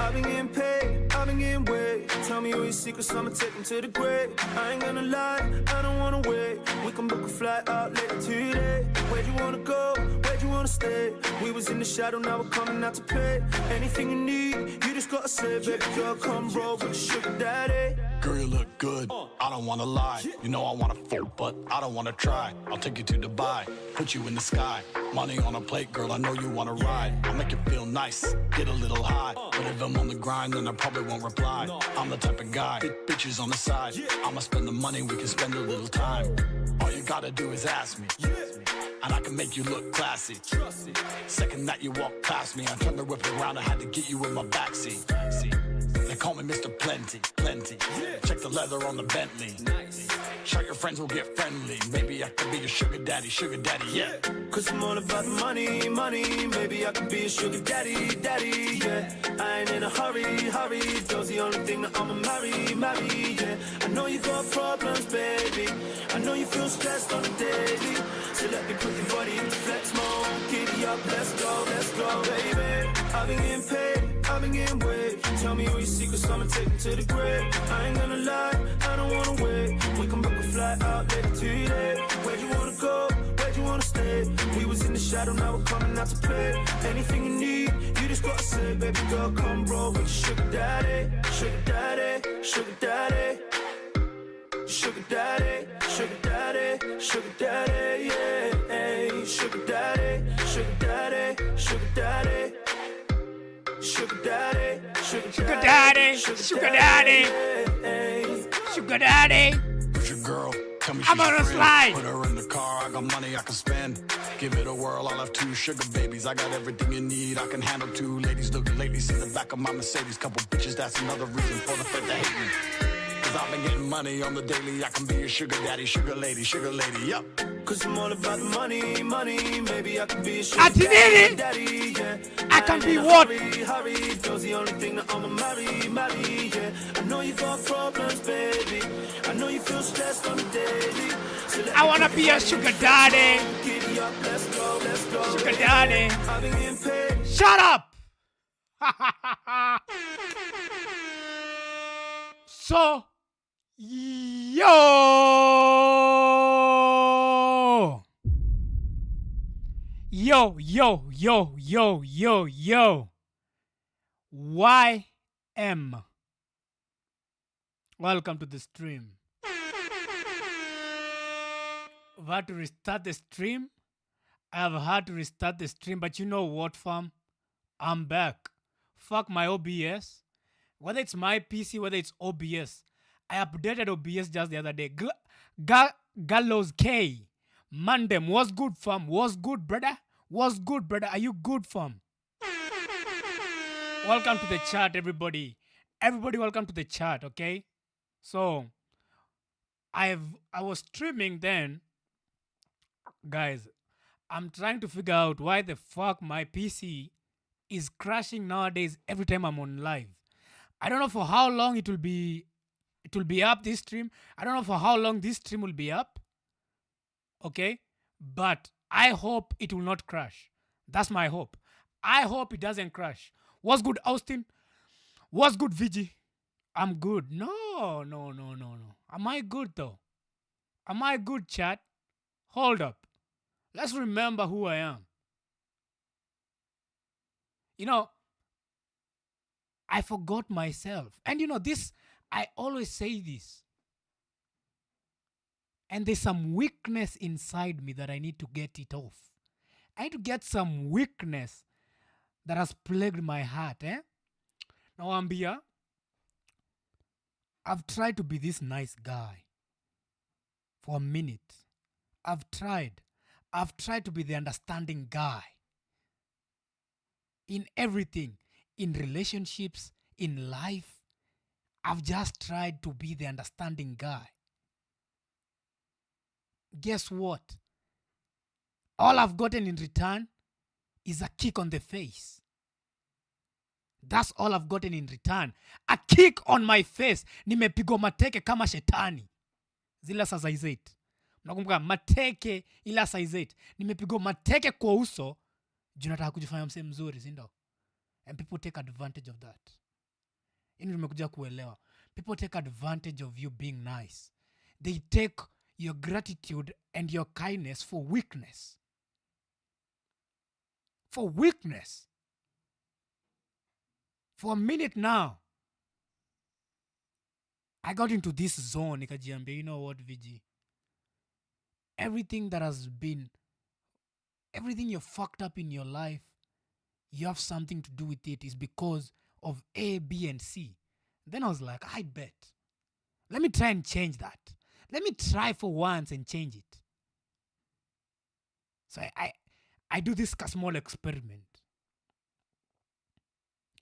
I've been getting paid, I've been getting way. Tell me all your secrets, I'ma take them to the grave. I ain't gonna lie, I don't wanna wait. We can book a flight out later today. Where'd you wanna go? Where'd you wanna stay? We was in the shadow, now we're coming out to play. Anything you need, you just gotta say, baby girl, come roll with your sugar daddy. Girl, you look good, I don't wanna lie. You know I wanna fuck, but I don't wanna try. I'll take you to Dubai, put you in the sky. Money on a plate, girl, I know you wanna ride. I'll make you feel nice, get a little high. But if I'm on the grind, then I probably won't reply. I'm the type of guy, bitches on the side. I'ma spend the money, we can spend a little time. All you gotta do is ask me, and I can make you look classy. Second that you walk past me, I turned the whip around, I had to get you in my backseat. They call me Mr. Plenty, plenty. Check the leather on the Bentley. Shout your friends will get friendly. Maybe I could be your sugar daddy, yeah. Cause I'm all about the money, money. Maybe I could be a sugar daddy, daddy, yeah. I ain't in a hurry, hurry. Those the only thing that I'ma marry, yeah. I know you got problems, baby. I know you feel stressed on the daily. So let me put your body into flex mode. Giddy up, let's go, baby. I've been getting paid, I've been getting waved. Tell me all your secrets, I'ma take them to the grave. I ain't gonna lie, I don't wanna wait. We can book a flight out later today. Where'd you wanna go? Where'd you wanna stay? We was in the shadow, now we're coming out to play. Anything you need, you just gotta say, baby girl, come roll with your sugar daddy, sugar daddy, sugar daddy, sugar daddy, sugar daddy, sugar daddy, yeah. Hey, sugar daddy, sugar daddy, sugar daddy, sugar daddy, sugar daddy, sugar daddy, sugar daddy. Who's your girl? Tell me I'm on a slide. Put her in the car, I got money I can spend. Give it a whirl, I'll have 2 sugar babies. I got everything you need, I can handle 2 ladies. Look at ladies in the back of my Mercedes. Couple bitches, that's another reason for the fed to hate me. Cause I've been getting money on the daily. I can be your sugar daddy, sugar lady, yup. Cause I'm all about the money, money. Maybe I can be a sugar Atinini. daddy, yeah. I can be what? Hurry, those the only thing that I'ma marry, yeah. I know you got problems, baby. I know you feel stressed on the daily. So I wanna be a sugar daddy. Giddy up, let's go, Sugar daddy. I've been getting paid. Shut up! So, yo! YM. Welcome to the stream. I've had to restart the stream. I've had to restart the stream, but you know what, fam? I'm back. Fuck my OBS. Whether it's my PC, whether it's OBS. I updated OBS just the other day. Gallows K. Mandem, what's good, fam? What's good, brother? What's good, brother? Are you good, fam? Welcome to the chat, everybody. Everybody, welcome to the chat, okay? So, I was streaming then. Guys, I'm trying to figure out why the fuck my PC is crashing nowadays every time I'm on live. I don't know for how long it will be up, this stream. I don't know for how long this stream will be up. Okay? But I hope it will not crash. That's my hope. I hope it doesn't crash. What's good, Austin? What's good, VG? I'm good. No. Am I good, though? Am I good, chat? Hold up. Let's remember who I am. You know, I forgot myself. And you know, this, I always say this. And there's some weakness inside me that I need to get it off. I need to get some weakness that has plagued my heart. Now, Ambia, I've tried to be this nice guy for a minute. I've tried to be the understanding guy. In everything, in relationships, in life, I've just tried to be the understanding guy. Guess what? All I've gotten in return is a kick on the face. That's all I've gotten in return. A kick on my face. Nimepigwa mateke kama shetani. Zile saa za izet. Mnakumbuka mateke ila saa izet. Nimepigwa mateke kwa uso. Juu nataka kujifanya mse mzuri, si ndio? And people take advantage of that. Yani tumekuja kuelewa. People take advantage of you being nice. They take your gratitude and your kindness for weakness. For weakness. For a minute now, I got into this zone. Nikajiambia, you know what, VG? Everything you're fucked up in your life, you have something to do with it, is because of A, B, and C. Then I was like, I bet. Let me try and change that. Let me try for once and change it. So I do this small experiment.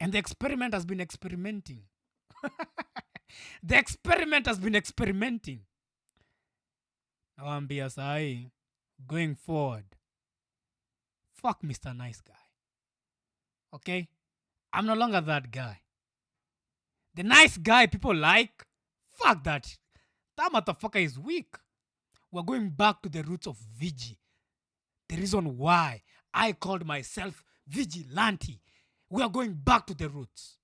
And the experiment has been experimenting. The experiment has been experimenting. Nawambia sahi, going forward, fuck Mr. Nice Guy. Okay? I'm no longer that guy. The nice guy people like, fuck that. That motherfucker is weak. We're going back to the roots of Vigi. The reason why I called myself Vigilante. We are going back to the roots.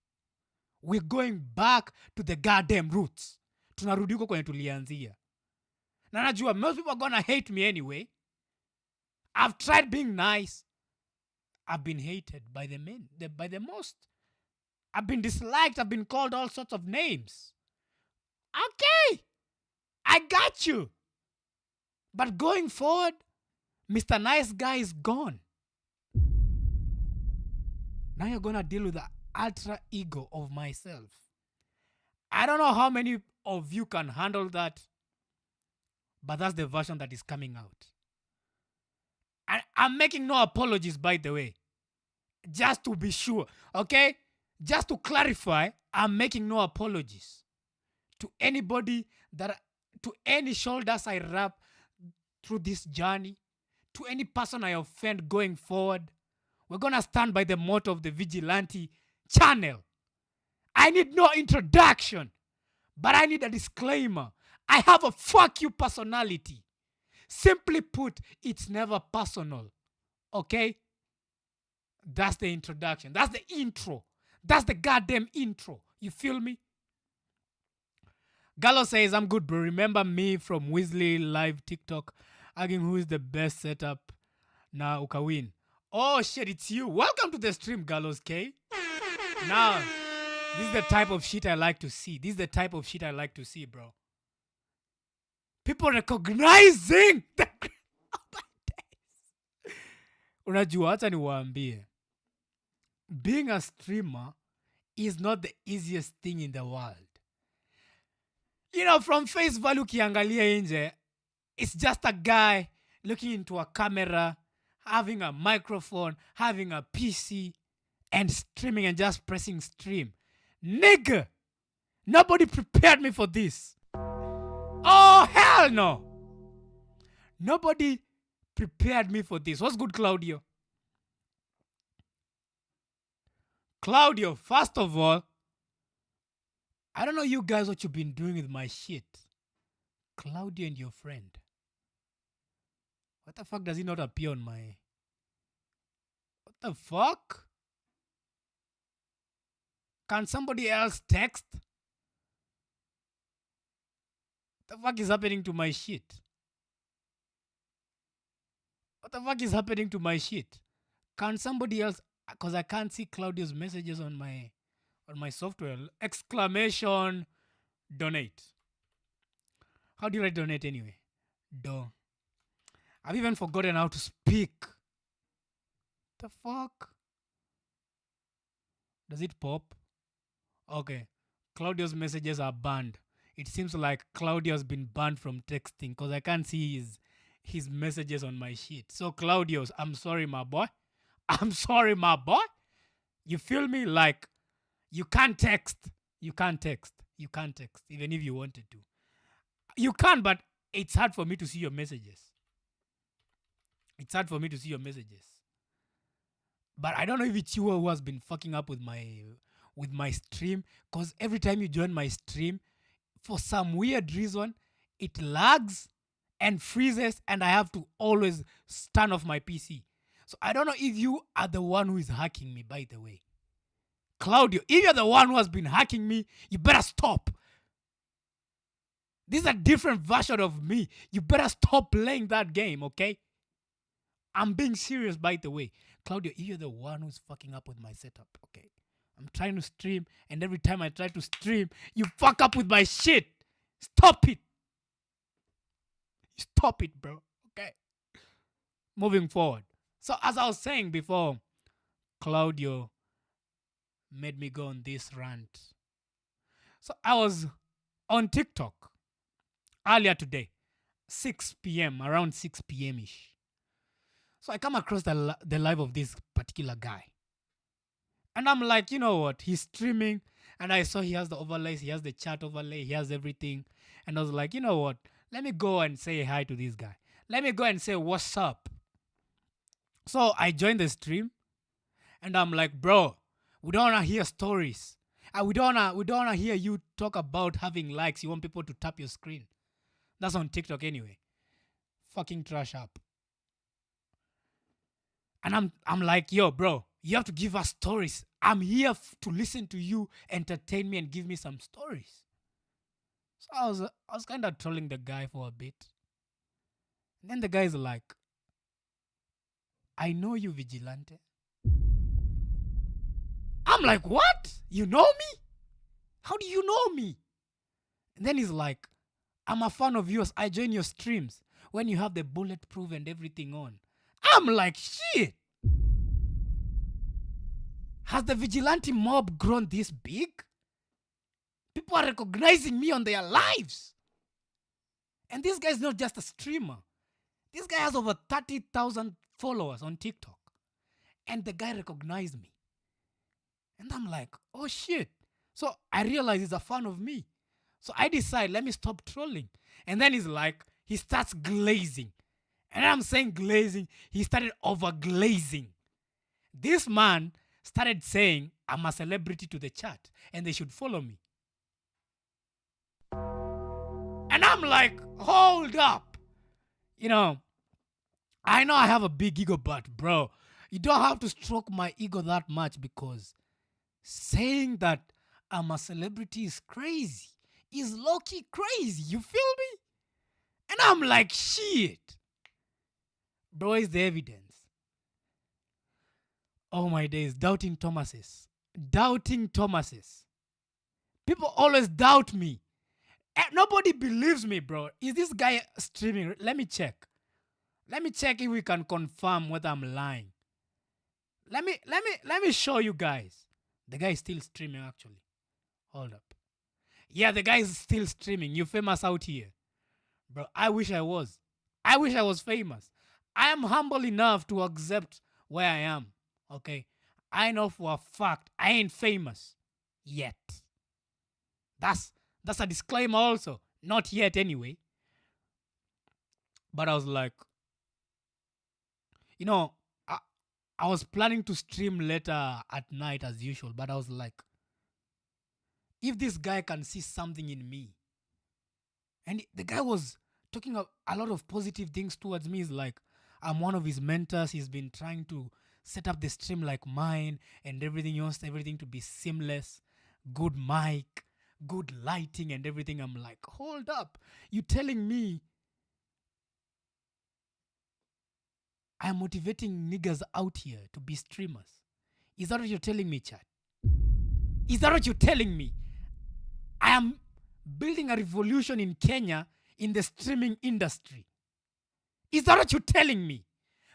We're going back to the goddamn roots. Tunarudi huko kwenye tulianzia. Na najua most people are gonna hate me anyway. I've tried being nice. I've been hated by the men, by the most. I've been disliked. I've been called all sorts of names. Okay. I got you. But going forward, Mr. Nice Guy is gone. Now you're going to deal with the ultra ego of myself. I don't know how many of you can handle that, but that's the version that is coming out. And I'm making no apologies, by the way. Just to be sure, okay? Just to clarify, I'm making no apologies to anybody to any shoulders I rub through this journey, to any person I offend going forward. We're going to stand by the motto of the Vigilante channel. I need no introduction, but I need a disclaimer. I have a fuck you personality. Simply put, it's never personal. Okay? That's the introduction. That's the intro. That's the goddamn intro. You feel me? Gallo says, I'm good, bro. Remember me from Weasley Live TikTok asking who is the best setup. Now, ukawin. Oh, shit, it's you. Welcome to the stream, Gallo's K. Now, this is the type of shit I like to see. This is the type of shit I like to see, bro. People recognizing the... Oh, my days. Unajua, hata niwaambie. Being a streamer is not the easiest thing in the world. You know, from face value kiangalia nje, it's just a guy looking into a camera, having a microphone, having a PC, and streaming and just pressing stream. Nigga! Nobody prepared me for this. Oh, hell no! Nobody prepared me for this. What's good, Claudio? Claudio, first of all, I don't know you guys what you've been doing with my shit. Claudio and your friend. What the fuck does he not appear on my... What the fuck? Can somebody else text? What the fuck is happening to my shit? What the fuck is happening to my shit? Can somebody else... Because I can't see Claudio's messages on my software. Exclamation donate. How do you write donate anyway? Do. I've even forgotten how to speak. The fuck? Does it pop? Okay. Claudio's messages are banned. It seems like Claudio has been banned from texting because I can't see his messages on my sheet. So Claudio, I'm sorry, my boy. I'm sorry, my boy. You feel me? Like, you can't text. You can't text. You can't text, even if you wanted to. You can, but it's hard for me to see your messages. It's hard for me to see your messages. But I don't know if it's you who has been fucking up with my stream, because every time you join my stream, for some weird reason, it lags and freezes, and I have to always turn off my PC. So I don't know if you are the one who is hacking me, by the way. Claudio, if you're the one who has been hacking me, you better stop. This is a different version of me. You better stop playing that game, okay? I'm being serious, by the way. Claudio, if you're the one who's fucking up with my setup, okay? I'm trying to stream, and every time I try to stream, you fuck up with my shit. Stop it. Stop it, bro. Okay. Moving forward. So as I was saying before, Claudio made me go on this rant. So I was on TikTok earlier today, 6 p.m., around 6 p.m.-ish. So I come across the live of this particular guy. And I'm like, you know what? He's streaming. And I saw he has the overlays. He has the chat overlay. He has everything. And I was like, you know what? Let me go and say hi to this guy. Let me go and say, what's up? So I joined the stream. And I'm like, bro, we don't want to hear stories. We don't want to hear you talk about having likes. You want people to tap your screen. That's on TikTok anyway. Fucking trash up. And I'm like, yo, bro, you have to give us stories. I'm here to listen to you, entertain me, and give me some stories. So I was kind of trolling the guy for a bit. And then the guy's like, I know you, Vigilante. I'm like, what? You know me? How do you know me? And then he's like, I'm a fan of yours. I join your streams when you have the bulletproof and everything on. I'm like, shit. Has the vigilante mob grown this big? People are recognizing me on their lives. And this guy is not just a streamer. This guy has over 30,000 followers on TikTok. And the guy recognized me. And I'm like, oh shit. So I realize he's a fan of me. So I decide, let me stop trolling. And then he's like, he starts glazing. And I'm saying glazing, he started over glazing. This man started saying, I'm a celebrity to the chat and they should follow me. And I'm like, hold up. You know I have a big ego, but bro, you don't have to stroke my ego that much, because saying that I'm a celebrity is crazy. Is low-key crazy. You feel me? And I'm like, shit. Bro, is the evidence. Oh my days, doubting Thomases. Doubting Thomases. People always doubt me. Nobody believes me, bro. Is this guy streaming? Let me check. Let me check if we can confirm whether I'm lying. Let me show you guys. The guy is still streaming, actually. Hold up. Yeah, the guy is still streaming. You famous out here. Bro, I wish I was. I wish I was famous. I am humble enough to accept where I am. Okay? I know for a fact I ain't famous yet. That's a disclaimer also. Not yet anyway. But I was like, I was planning to stream later at night as usual, but I was like, if this guy can see something in me, and the guy was talking a lot of positive things towards me. He's like, I'm one of his mentors. He's been trying to set up the stream like mine and everything. He wants everything to be seamless, good mic, good lighting and everything. I'm like, hold up. You telling me I'm motivating niggas out here to be streamers? Is that what you're telling me, chat? Is that what you're telling me? I am building a revolution in Kenya in the streaming industry. Is that what you're telling me?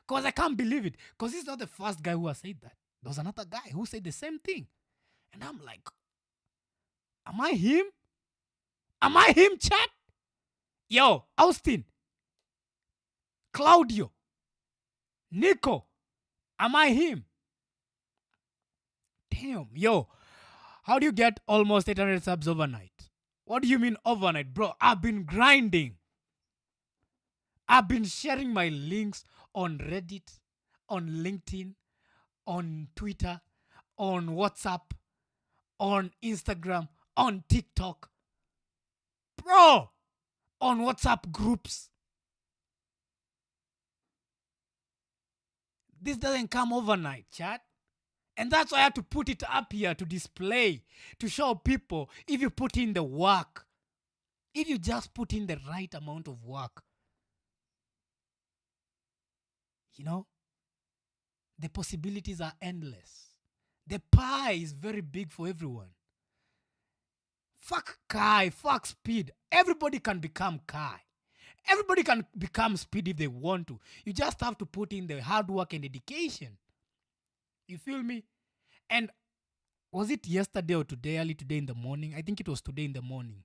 Because I can't believe it. Because he's not the first guy who has said that. There was another guy who said the same thing. And I'm like, am I him? Am I him, chat? Yo, Austin, Claudio, Nico, am I him? Damn, yo, how do you get almost 800 subs overnight? What do you mean overnight? Bro, I've been grinding. I've been sharing my links on Reddit, on LinkedIn, on Twitter, on WhatsApp, on Instagram, on TikTok. Bro, on WhatsApp groups. This doesn't come overnight, chat. And that's why I had to put it up here to display, to show people if you put in the work, if you just put in the right amount of work, you know, the possibilities are endless. The pie is very big for everyone. Fuck Kai, fuck speed. Everybody can become Kai. Everybody can become speed if they want to. You just have to put in the hard work and dedication. You feel me? And was it yesterday or today, early today in the morning? I think it was today in the morning.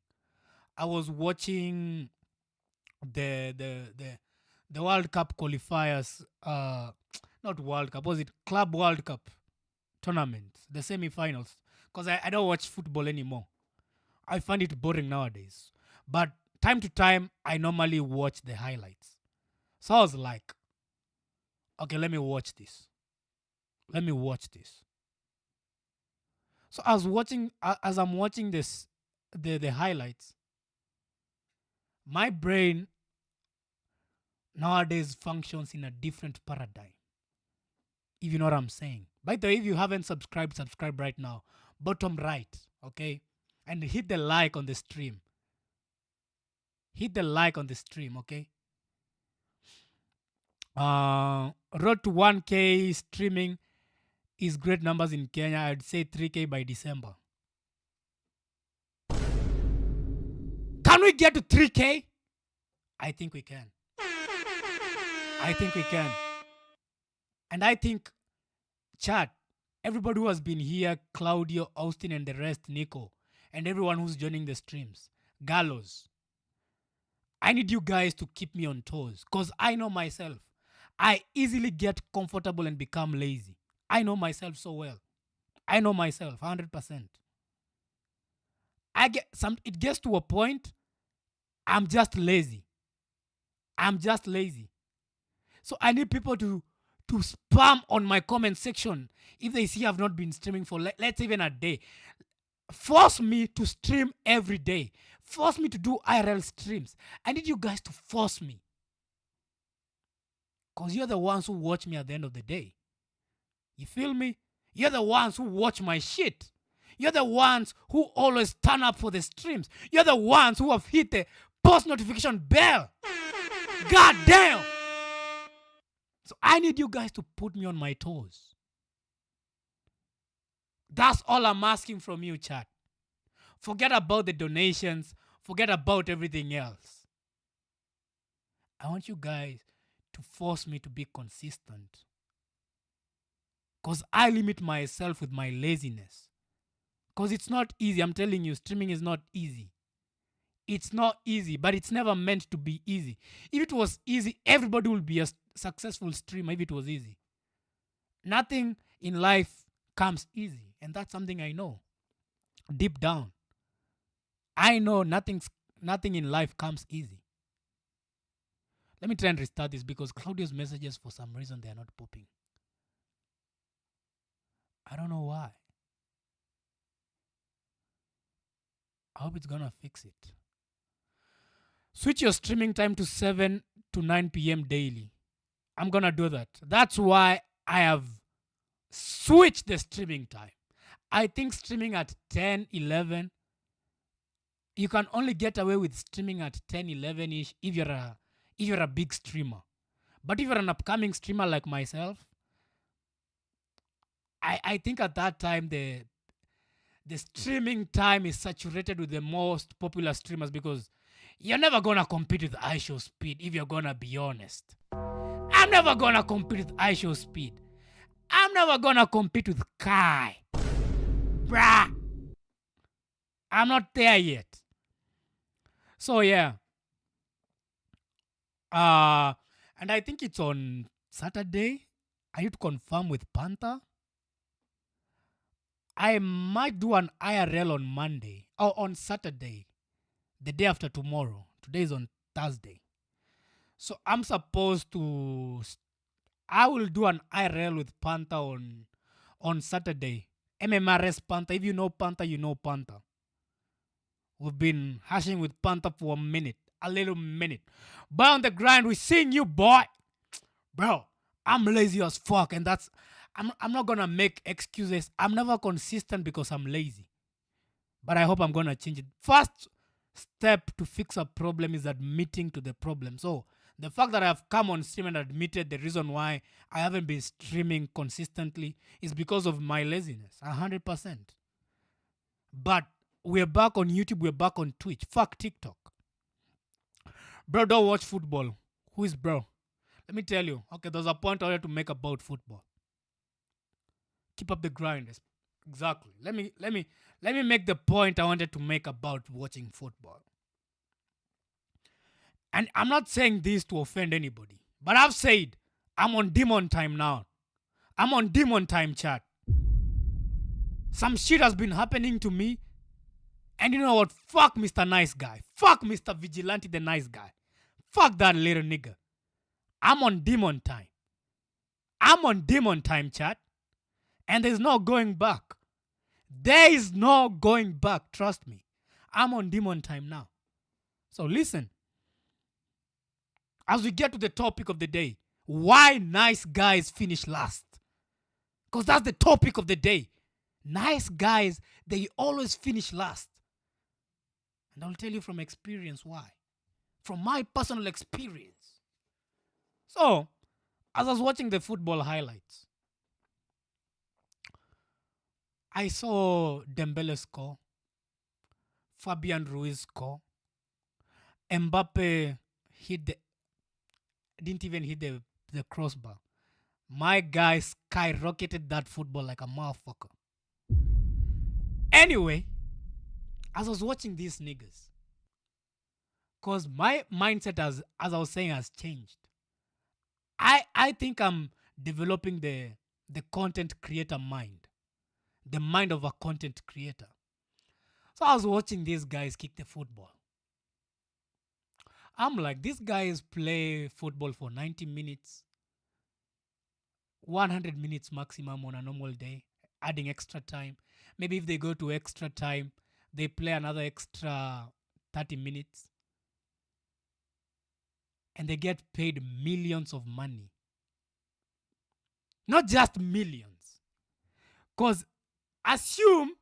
I was watching the World Cup qualifiers, not World Cup, was it Club World Cup tournament, the semi-finals, because I don't watch football anymore. I find it boring nowadays. But time to time, I normally watch the highlights. So I was like, okay, let me watch this. Let me watch this. So I was watching, as I'm watching this, the highlights, my brain nowadays functions in a different paradigm. If you know what I'm saying. By the way, if you haven't subscribed, subscribe right now. Bottom right, okay? And hit the like on the stream. Hit the like on the stream, okay? Road to 1K streaming is great numbers in Kenya. I'd say 3K by December. Can we get to 3K? I think we can. I think we can. And I think, chat, everybody who has been here, Claudio, Austin, and the rest, Nico, and everyone who's joining the streams, Gallows, I need you guys to keep me on toes because I know myself. I easily get comfortable and become lazy. I know myself so well. I know myself 100%. It gets to a point, I'm just lazy. I'm just lazy. So I need people to spam on my comment section if they see I've not been streaming for let's say even a day. Force me to stream every day. Force me to do IRL streams. I need you guys to force me. Because you're the ones who watch me at the end of the day. You feel me? You're the ones who watch my shit. You're the ones who always turn up for the streams. You're the ones who have hit the post notification bell. God damn! So I need you guys to put me on my toes. That's all I'm asking from you, chat. Forget about the donations. Forget about everything else. I want you guys to force me to be consistent. Because I limit myself with my laziness. Because it's not easy. I'm telling you, streaming is not easy. It's not easy, but it's never meant to be easy. If it was easy, everybody would be a successful streamer if it was easy. Nothing in life comes easy. And that's something I know. Deep down. I know nothing in life comes easy. Let me try and restart this because Claudio's messages, for some reason, they are not popping. I don't know why. I hope it's gonna fix it. Switch your streaming time to 7 to 9 p.m. daily. I'm gonna do that. That's why I have switched the streaming time. I think streaming at 10, 11, you can only get away with streaming at 10, 11-ish if you're a big streamer. But if you're an upcoming streamer like myself, I think at that time the streaming time is saturated with the most popular streamers because you're never gonna compete with iShowSpeed if you're gonna be honest. I'm never gonna compete with iShowSpeed. I'm never gonna compete with Kai. Bruh. I'm not there yet. So yeah. And I think it's on Saturday. I need to confirm with Panther. I might do an IRL on Monday or on Saturday, the day after tomorrow. Today is on Thursday. So I'm supposed to, I will do an IRL with Panther on Saturday. MMRS Panther. If you know Panther, you know Panther. We've been hashing with Panther for a little minute. But on the grind, we're seeing you, boy. Bro, I'm lazy as fuck. And I'm not gonna make excuses. I'm never consistent because I'm lazy. But I hope I'm gonna change it. First step to fix a problem is admitting to the problem. So the fact that I've come on stream and admitted the reason why I haven't been streaming consistently is because of my laziness. 100%. But we're back on YouTube, we're back on Twitch. Fuck TikTok. Bro, don't watch football. Who is bro? Let me tell you. Okay, there's a point I wanted to make about football. Keep up the grind. Exactly. Let me make the point I wanted to make about watching football. And I'm not saying this to offend anybody, but I've said I'm on demon time now. I'm on demon time, chat. Some shit has been happening to me. And you know what? Fuck Mr. Nice Guy. Fuck Mr. Vigilante the nice guy. Fuck that little nigga. I'm on demon time. I'm on demon time, chat. And there's no going back. There is no going back. Trust me. I'm on demon time now. So listen. As we get to the topic of the day, why nice guys finish last? Because that's the topic of the day. Nice guys, they always finish last. And I'll tell you from experience why. From my personal experience. So, as I was watching the football highlights, I saw Dembele score, Fabian Ruiz score, Mbappe didn't even hit the crossbar. My guy skyrocketed that football like a motherfucker. Anyway, as I was watching these niggas, because my mindset, as I was saying, has changed. I think I'm developing the content creator mind. The mind of a content creator. So I was watching these guys kick the football. I'm like, these guys play football for 90 minutes, 100 minutes maximum on a normal day, adding extra time. Maybe if they go to extra time, they play another extra 30 minutes. And they get paid millions of money. Not just millions. Because assume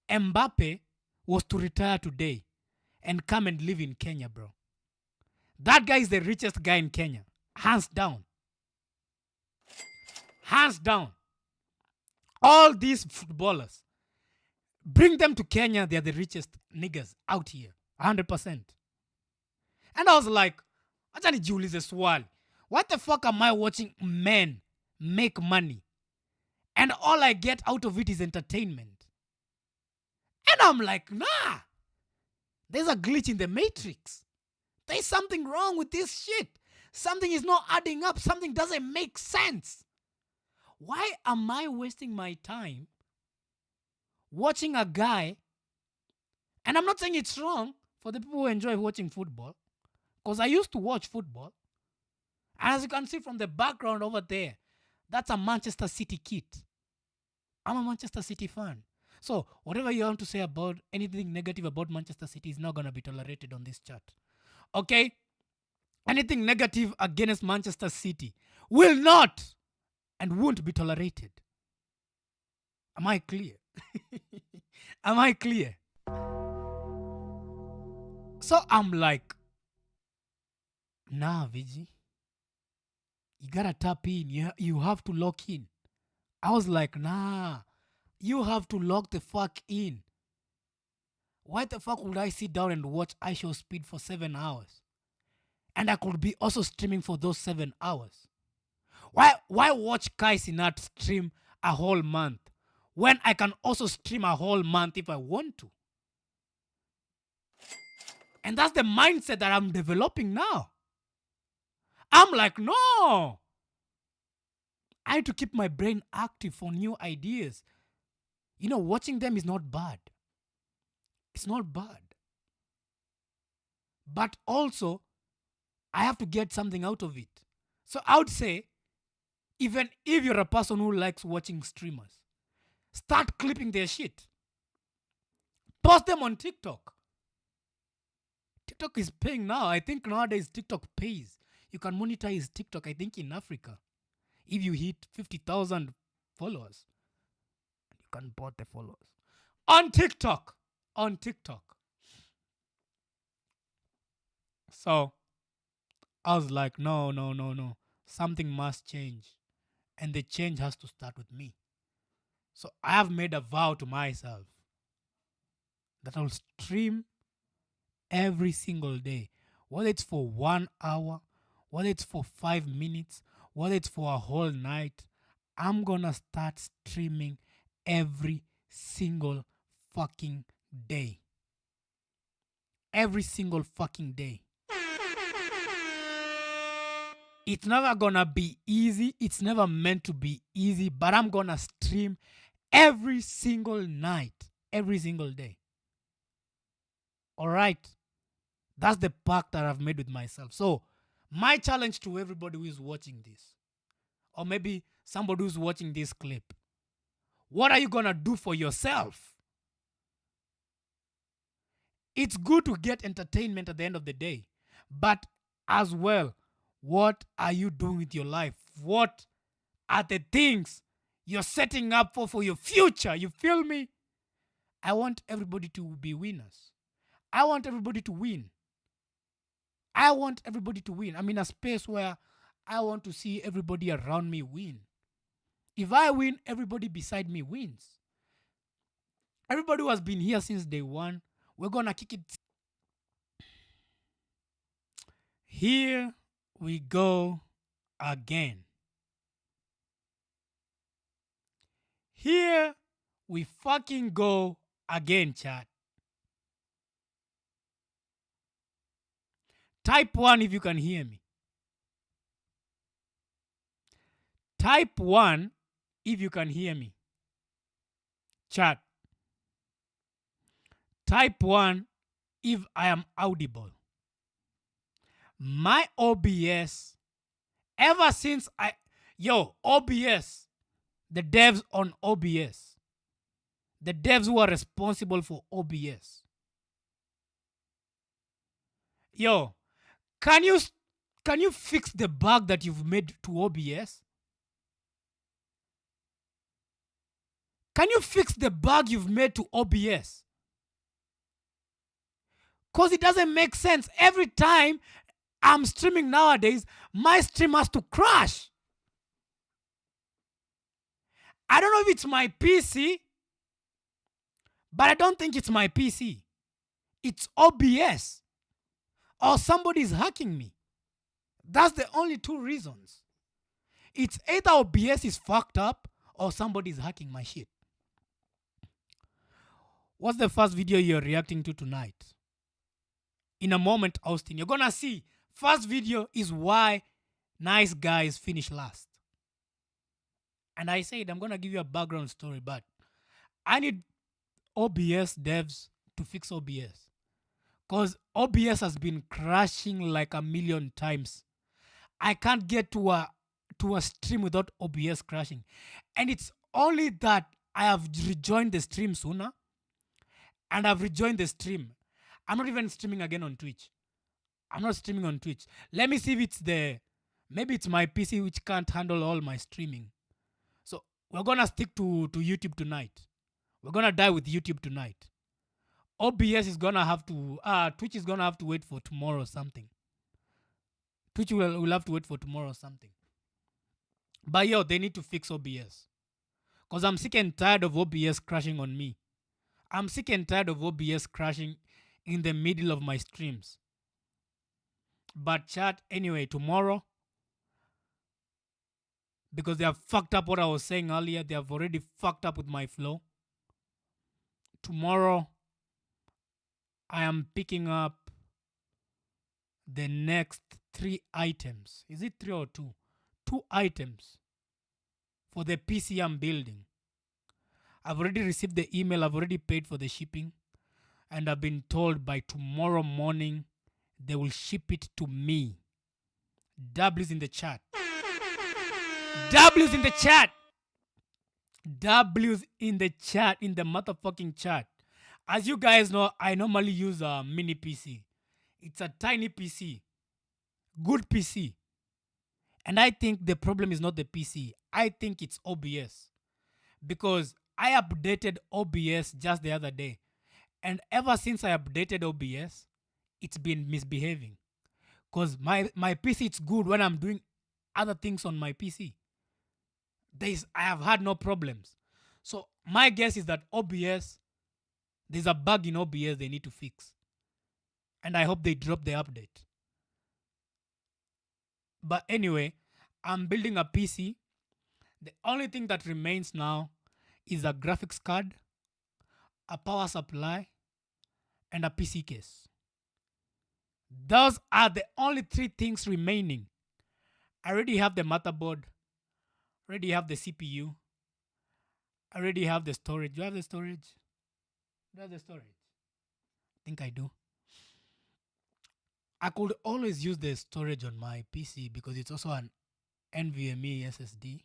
Mbappe was to retire today and come and live in Kenya, bro. That guy is the richest guy in Kenya. Hands down. Hands down. All these footballers, bring them to Kenya, they're the richest niggas out here. 100%. And I was like, acha nijiulize swali. What the fuck am I watching men make money? And all I get out of it is entertainment. And I'm like, nah. There's a glitch in the matrix. There's something wrong with this shit. Something is not adding up. Something doesn't make sense. Why am I wasting my time watching a guy? And I'm not saying it's wrong for the people who enjoy watching football, because I used to watch football. And as you can see from the background over there, that's a Manchester City kit. I'm a Manchester City fan. So whatever you want to say about anything negative about Manchester City is not going to be tolerated on this chat. Okay? Anything negative against Manchester City will not and won't be tolerated. Am I clear? Am I clear? So I'm like, nah, Vigi. You gotta tap in. You have to lock in. I was like, nah. You have to lock the fuck in. Why the fuck would I sit down and watch iShowSpeed for 7 hours? And I could be also streaming for those 7 hours. Why watch Kai Cenat stream a whole month when I can also stream a whole month if I want to? And that's the mindset that I'm developing now. I'm like, no. I need to keep my brain active for new ideas. You know, watching them is not bad. It's not bad. But also, I have to get something out of it. So I would say, even if you're a person who likes watching streamers, start clipping their shit. Post them on TikTok. TikTok is paying now. I think nowadays TikTok pays. You can monetize TikTok, I think, in Africa. if you hit 50,000 followers, you can bought the followers on TikTok. On TikTok. So I was like, no, no, no, no. Something must change. And the change has to start with me. So I have made a vow to myself that I'll stream every single day, whether it's for 1 hour, whether it's for 5 minutes, whether it's for a whole night. I'm gonna start streaming every single fucking day. Every single fucking day. It's never gonna be easy. It's never meant to be easy, but I'm gonna stream every single night, every single day. All right. That's the pact that I've made with myself. So, my challenge to everybody who is watching this, or maybe somebody who's watching this clip, what are you gonna do for yourself? It's good to get entertainment at the end of the day, but as well, what are you doing with your life? What are the things you're setting up for your future? You feel me? I want everybody to be winners. I want everybody to win. I want everybody to win. I'm in a space where I want to see everybody around me win. If I win, everybody beside me wins. Everybody who has been here since day one, we're gonna kick it. Here we go again. Here we fucking go again, chat. Type 1 if you can hear me. Type 1 if you can hear me. Chat. Type 1 if I am audible. My OBS, ever since OBS, the devs on OBS, the devs who are responsible for OBS. Can you fix the bug that you've made to OBS? Can you fix the bug you've made to OBS? Because it doesn't make sense. Every time I'm streaming nowadays, my stream has to crash. I don't know if it's my PC, but I don't think it's my PC. It's OBS. Or somebody's hacking me. That's the only two reasons. It's either OBS is fucked up or somebody's hacking my shit. What's the first video you're reacting to tonight? In a moment, Austin, you're gonna see. First video is why nice guys finish last. And I said I'm gonna give you a background story, but I need OBS devs to fix OBS. Because OBS has been crashing like a million times. I can't get to a stream without OBS crashing. And it's only that I have rejoined the stream sooner. And I've rejoined the stream. I'm not even streaming again on Twitch. I'm not streaming on Twitch. Let me see if it's maybe it's my PC which can't handle all my streaming. So we're going to stick to YouTube tonight. We're going to die with YouTube tonight. OBS is gonna have to Twitch is gonna have to wait for tomorrow or something. Twitch will have to wait for tomorrow or something. But they need to fix OBS. Because I'm sick and tired of OBS crashing on me. I'm sick and tired of OBS crashing in the middle of my streams. But chat, anyway, tomorrow, because they have fucked up what I was saying earlier, they have already fucked up with my flow. Tomorrow, I am picking up the next 3 items. Is it 3 or 2? 2 items for the PC I'm building. I've already received the email. I've already paid for the shipping. And I've been told by tomorrow morning they will ship it to me. W's in the chat. W's in the chat. W's in the chat. In the motherfucking chat. As you guys know, I normally use a mini PC. It's a tiny PC. Good PC. And I think the problem is not the PC. I think it's OBS. Because I updated OBS just the other day. And ever since I updated OBS, it's been misbehaving. Because my PC, it's good when I'm doing other things on my PC. I have had no problems. So my guess is that OBS, there's a bug in OBS they need to fix. And I hope they drop the update. But anyway, I'm building a PC. The only thing that remains now is a graphics card, a power supply, and a PC case. Those are the only three things remaining. I already have the motherboard, already have the CPU, I already have the storage. Do I have the storage? Do I have the storage? I think I do. I could always use the storage on my PC because it's also an NVMe SSD.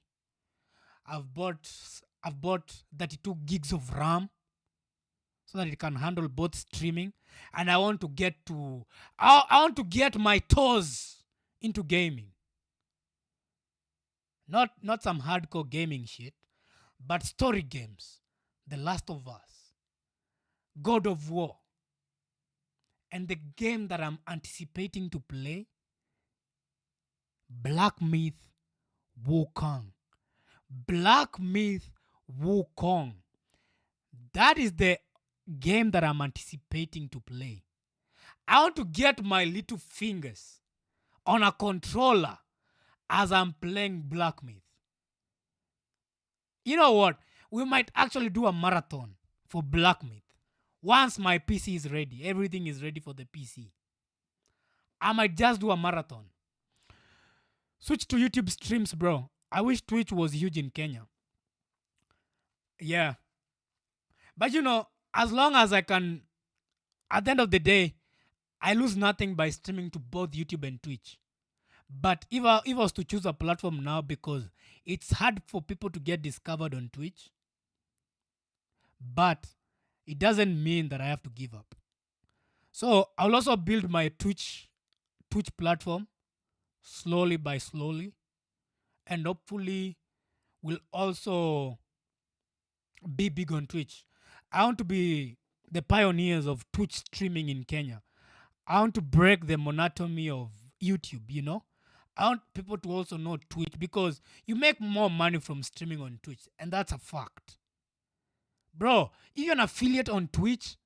I've bought 32 gigs of RAM so that it can handle both streaming, and I want to get my toes into gaming. Not some hardcore gaming shit, but story games. The Last of Us, God of War, and the game that I'm anticipating to play, Black Myth Wukong. Black Myth Wukong. That is the game that I'm anticipating to play. I want to get my little fingers on a controller as I'm playing Black Myth. You know what? We might actually do a marathon for Black Myth. Once my PC is ready, everything is ready for the PC. I might just do a marathon. Switch to YouTube streams, bro. I wish Twitch was huge in Kenya. Yeah. But as long as I can, at the end of the day, I lose nothing by streaming to both YouTube and Twitch. But if I was to choose a platform now, because it's hard for people to get discovered on Twitch, but it doesn't mean that I have to give up. So I'll also build my Twitch platform slowly by slowly, and hopefully will also be big on Twitch. I want to be the pioneers of Twitch streaming in Kenya. I want to break the monotony of YouTube, I want people to also know Twitch because you make more money from streaming on Twitch, and that's a fact. Bro, if you're an affiliate on Twitch,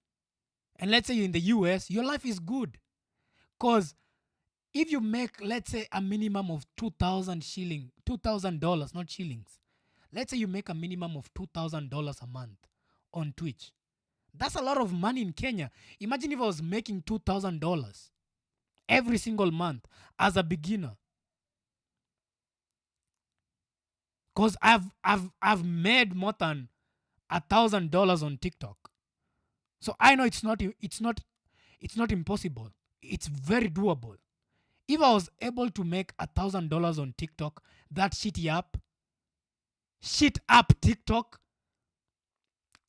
and let's say you're in the US, your life is good. Because if you make, let's say, a minimum of $2,000, not shillings. Let's say you make a minimum of $2,000 a month on Twitch. That's a lot of money in Kenya. Imagine if I was making $2,000 every single month as a beginner. Because I've made more than $1,000 on TikTok. So I know it's not impossible. It's very doable. If I was able to make $1,000 on TikTok, that shit up TikTok,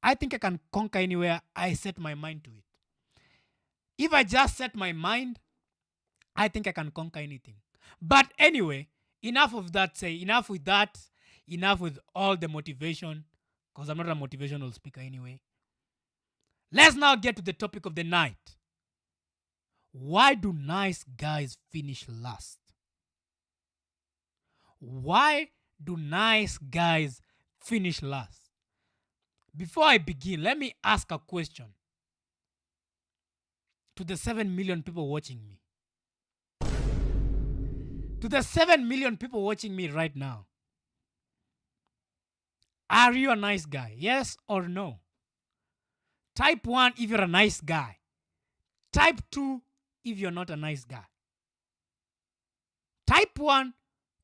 I think I can conquer anywhere I set my mind to it. If I just set my mind, I think I can conquer anything. But anyway, enough of that. Enough with that. Enough with all the motivation, because I'm not a motivational speaker anyway. Let's now get to the topic of the night. Why do nice guys finish last? Why do nice guys finish last? Before I begin, let me ask a question to the 7 million people watching me. To the 7 million people watching me right now. Are you a nice guy? Yes or no? Type 1 if you're a nice guy. Type 2 if you're not a nice guy. Type 1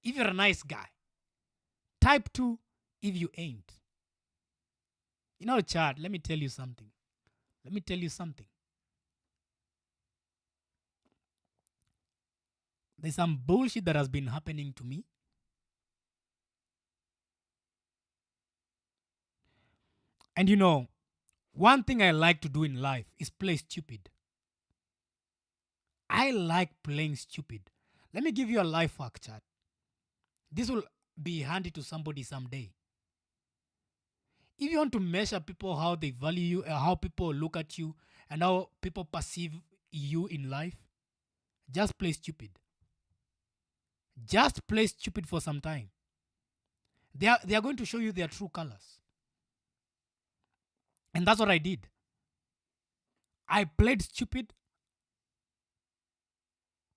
if you're a nice guy. Type 2 if you ain't. Chat, let me tell you something. There's some bullshit that has been happening to me. And one thing I like to do in life is play stupid. I like playing stupid. Let me give you a life hack, chat. This will be handy to somebody someday. If you want to measure people how they value you, how people look at you, and how people perceive you in life, just play stupid. Just play stupid for some time. They are going to show you their true colors. And that's what I did. I played stupid,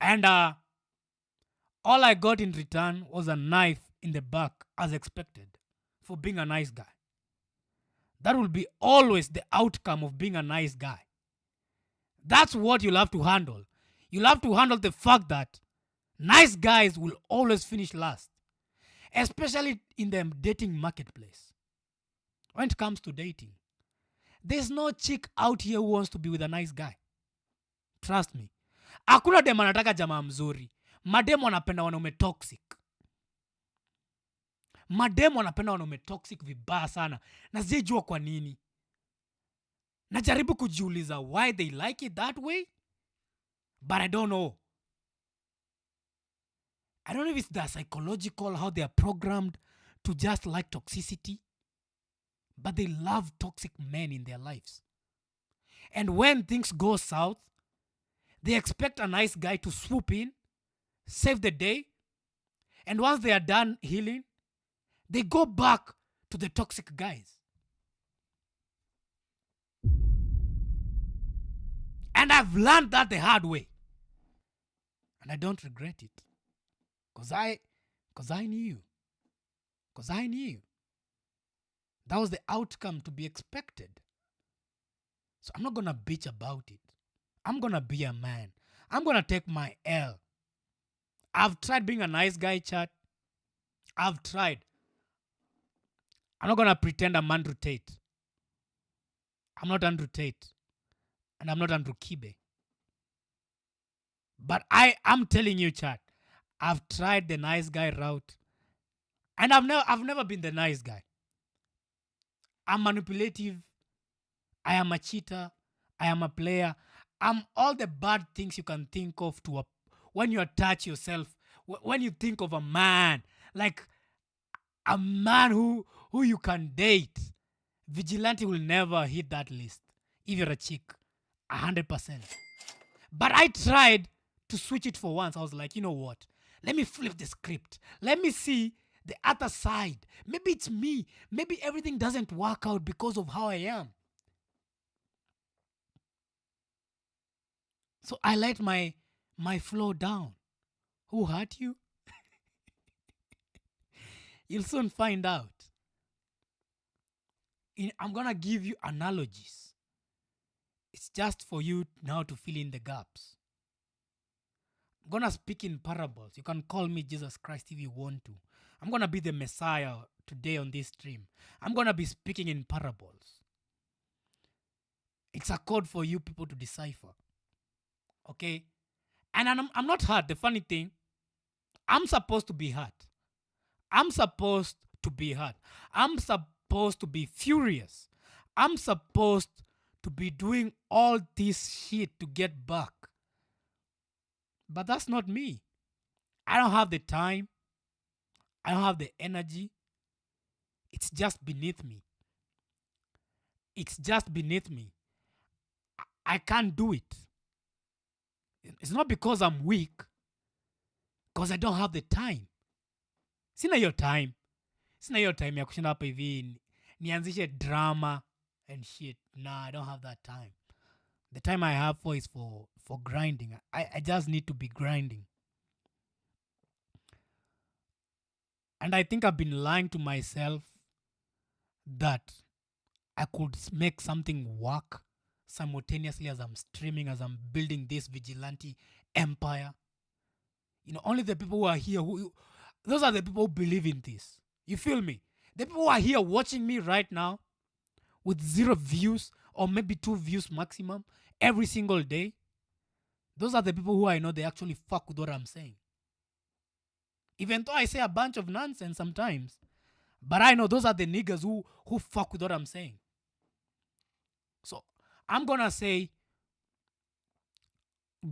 and all I got in return was a knife in the back, as expected, for being a nice guy. That will be always the outcome of being a nice guy. That's what you'll have to handle. You'll have to handle the fact that nice guys will always finish last, especially in the dating marketplace. When it comes to dating, there's no chick out here who wants to be with a nice guy. Trust me. Hakuna dem anataka jamaa mzuri. Mademu wanapenda wanaume toxic. Mademu wanapenda wanaume toxic vibaya sana. Na sijajua kwa nini. Najaribu kujiuliza why they like it that way. But I don't know. I don't know if it's the psychological, how they are programmed to just like toxicity. But they love toxic men in their lives. And when things go south, they expect a nice guy to swoop in, save the day, and once they are done healing, they go back to the toxic guys. And I've learned that the hard way. And I don't regret it. Because I knew. Because I knew. That was the outcome to be expected. So I'm not going to bitch about it. I'm going to be a man. I'm going to take my L. I've tried being a nice guy, chat. I've tried. I'm not going to pretend I'm Andrew Tate. I'm not Andrew Tate. And I'm not Andrew Kibe. But I'm telling you, chat, I've tried the nice guy route. And I've never been the nice guy. I'm manipulative. I am a cheater. I am a player. I'm all the bad things you can think of when you attach yourself, when you think of a man, like a man who you can date. Vigilante will never hit that list if you're a chick, 100%. But I tried to switch it for once. I was like, you know what? Let me flip the script. Let me see the other side. Maybe it's me. Maybe everything doesn't work out because of how I am. So I let my flow down. Who hurt you? You'll soon find out. I'm going to give you analogies. It's just for you now to fill in the gaps. I'm going to speak in parables. You can call me Jesus Christ if you want to. I'm going to be the Messiah today on this stream. I'm going to be speaking in parables. It's a code for you people to decipher. Okay? And I'm not hurt. The funny thing, I'm supposed to be hurt. I'm supposed to be hurt. I'm supposed to be furious. I'm supposed to be doing all this shit to get back. But that's not me. I don't have the time. I don't have the energy. It's just beneath me. It's just beneath me. I can't do it. It's not because I'm weak. Because I don't have the time. Sina hiyo time. Sina hiyo time ya kushinda hapa hivi nianzishe drama and shit. Nah, I don't have that time. The time I have is for grinding. I just need to be grinding. And I think I've been lying to myself that I could make something work simultaneously as I'm streaming, as I'm building this vigilante empire. You know, only the people who are here, those are the people who believe in this. You feel me? The people who are here watching me right now with 0 views or maybe 2 views maximum every single day, those are the people who I know they actually fuck with what I'm saying. Even though I say a bunch of nonsense sometimes, but I know those are the niggas who fuck with what I'm saying. So I'm going to say,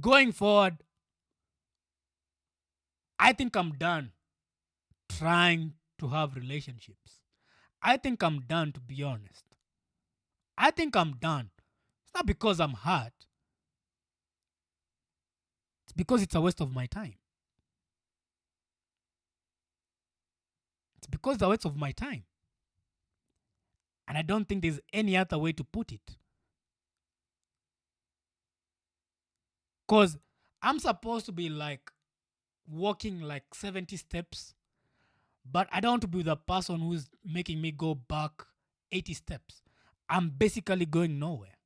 going forward, I think I'm done trying to have relationships. I think I'm done, to be honest. I think I'm done. It's not because I'm hurt, it's because it's a waste of my time. It's because it's a waste of my time. And I don't think there's any other way to put it. Because I'm supposed to be like walking like 70 steps, but I don't want to be the person who's making me go back 80 steps. I'm basically going nowhere.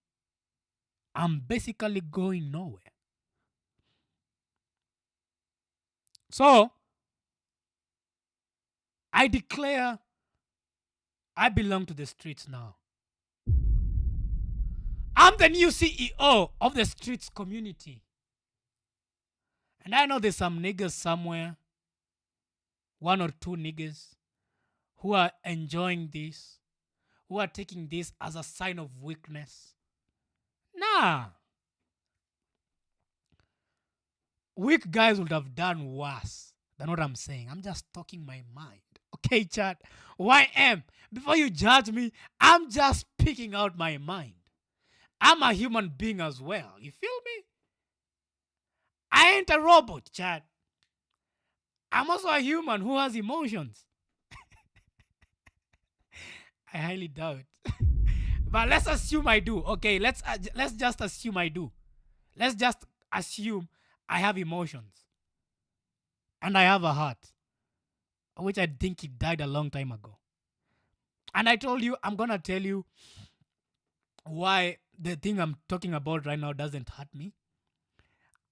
I'm basically going nowhere. So, I declare I belong to the streets now. I'm the new CEO of the streets community. And I know there's some niggas somewhere, one or two niggas, who are enjoying this, who are taking this as a sign of weakness. Nah. Weak guys would have done worse than what I'm saying. I'm just talking my mind. Okay, chat? YM, before you judge me, I'm just speaking out my mind. I'm a human being as well. You feel me? I ain't a robot, chat. I'm also a human who has emotions. I highly doubt. But let's assume I do. Okay, let's just assume I do. Let's just assume I have emotions. And I have a heart, which I think it died a long time ago. And I told you, I'm going to tell you why the thing I'm talking about right now doesn't hurt me.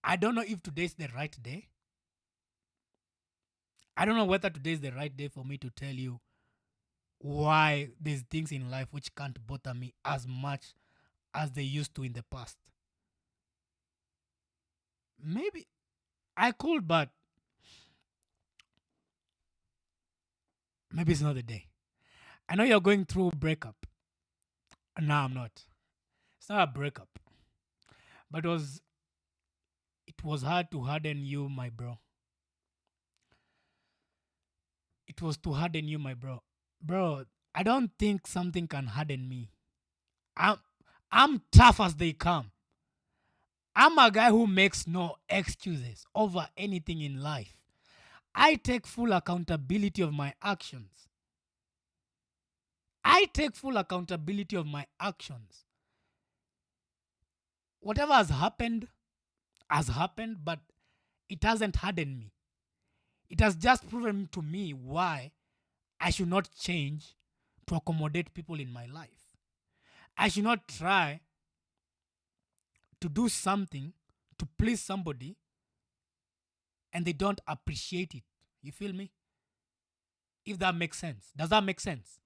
I don't know if today's the right day. I don't know whether today's the right day for me to tell you why there's things in life which can't bother me as much as they used to in the past. Maybe I could, but maybe it's not the day. I know you're going through a breakup. No, I'm not. It's not a breakup. But it was hard to harden you, my bro. It was to harden you, my bro. Bro, I don't think something can harden me. I'm tough as they come. I'm a guy who makes no excuses over anything in life. I take full accountability of my actions. I take full accountability of my actions. Whatever has happened, but it hasn't hardened me. It has just proven to me why I should not change to accommodate people in my life. I should not try to do something to please somebody and they don't appreciate it. You feel me? If that makes sense. Does that make sense?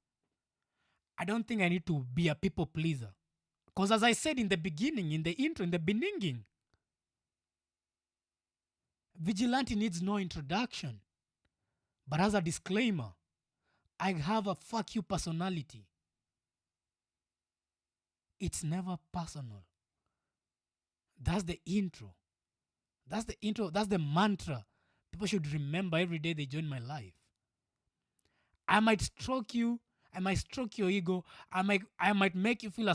I don't think I need to be a people pleaser. Because as I said in the beginning, in the intro, in the beginning, vigilante needs no introduction. But as a disclaimer, I have a fuck you personality. It's never personal. That's the intro. That's the intro. That's the mantra people should remember every day they join my life. I might stroke you. I might stroke your ego. I might make you feel a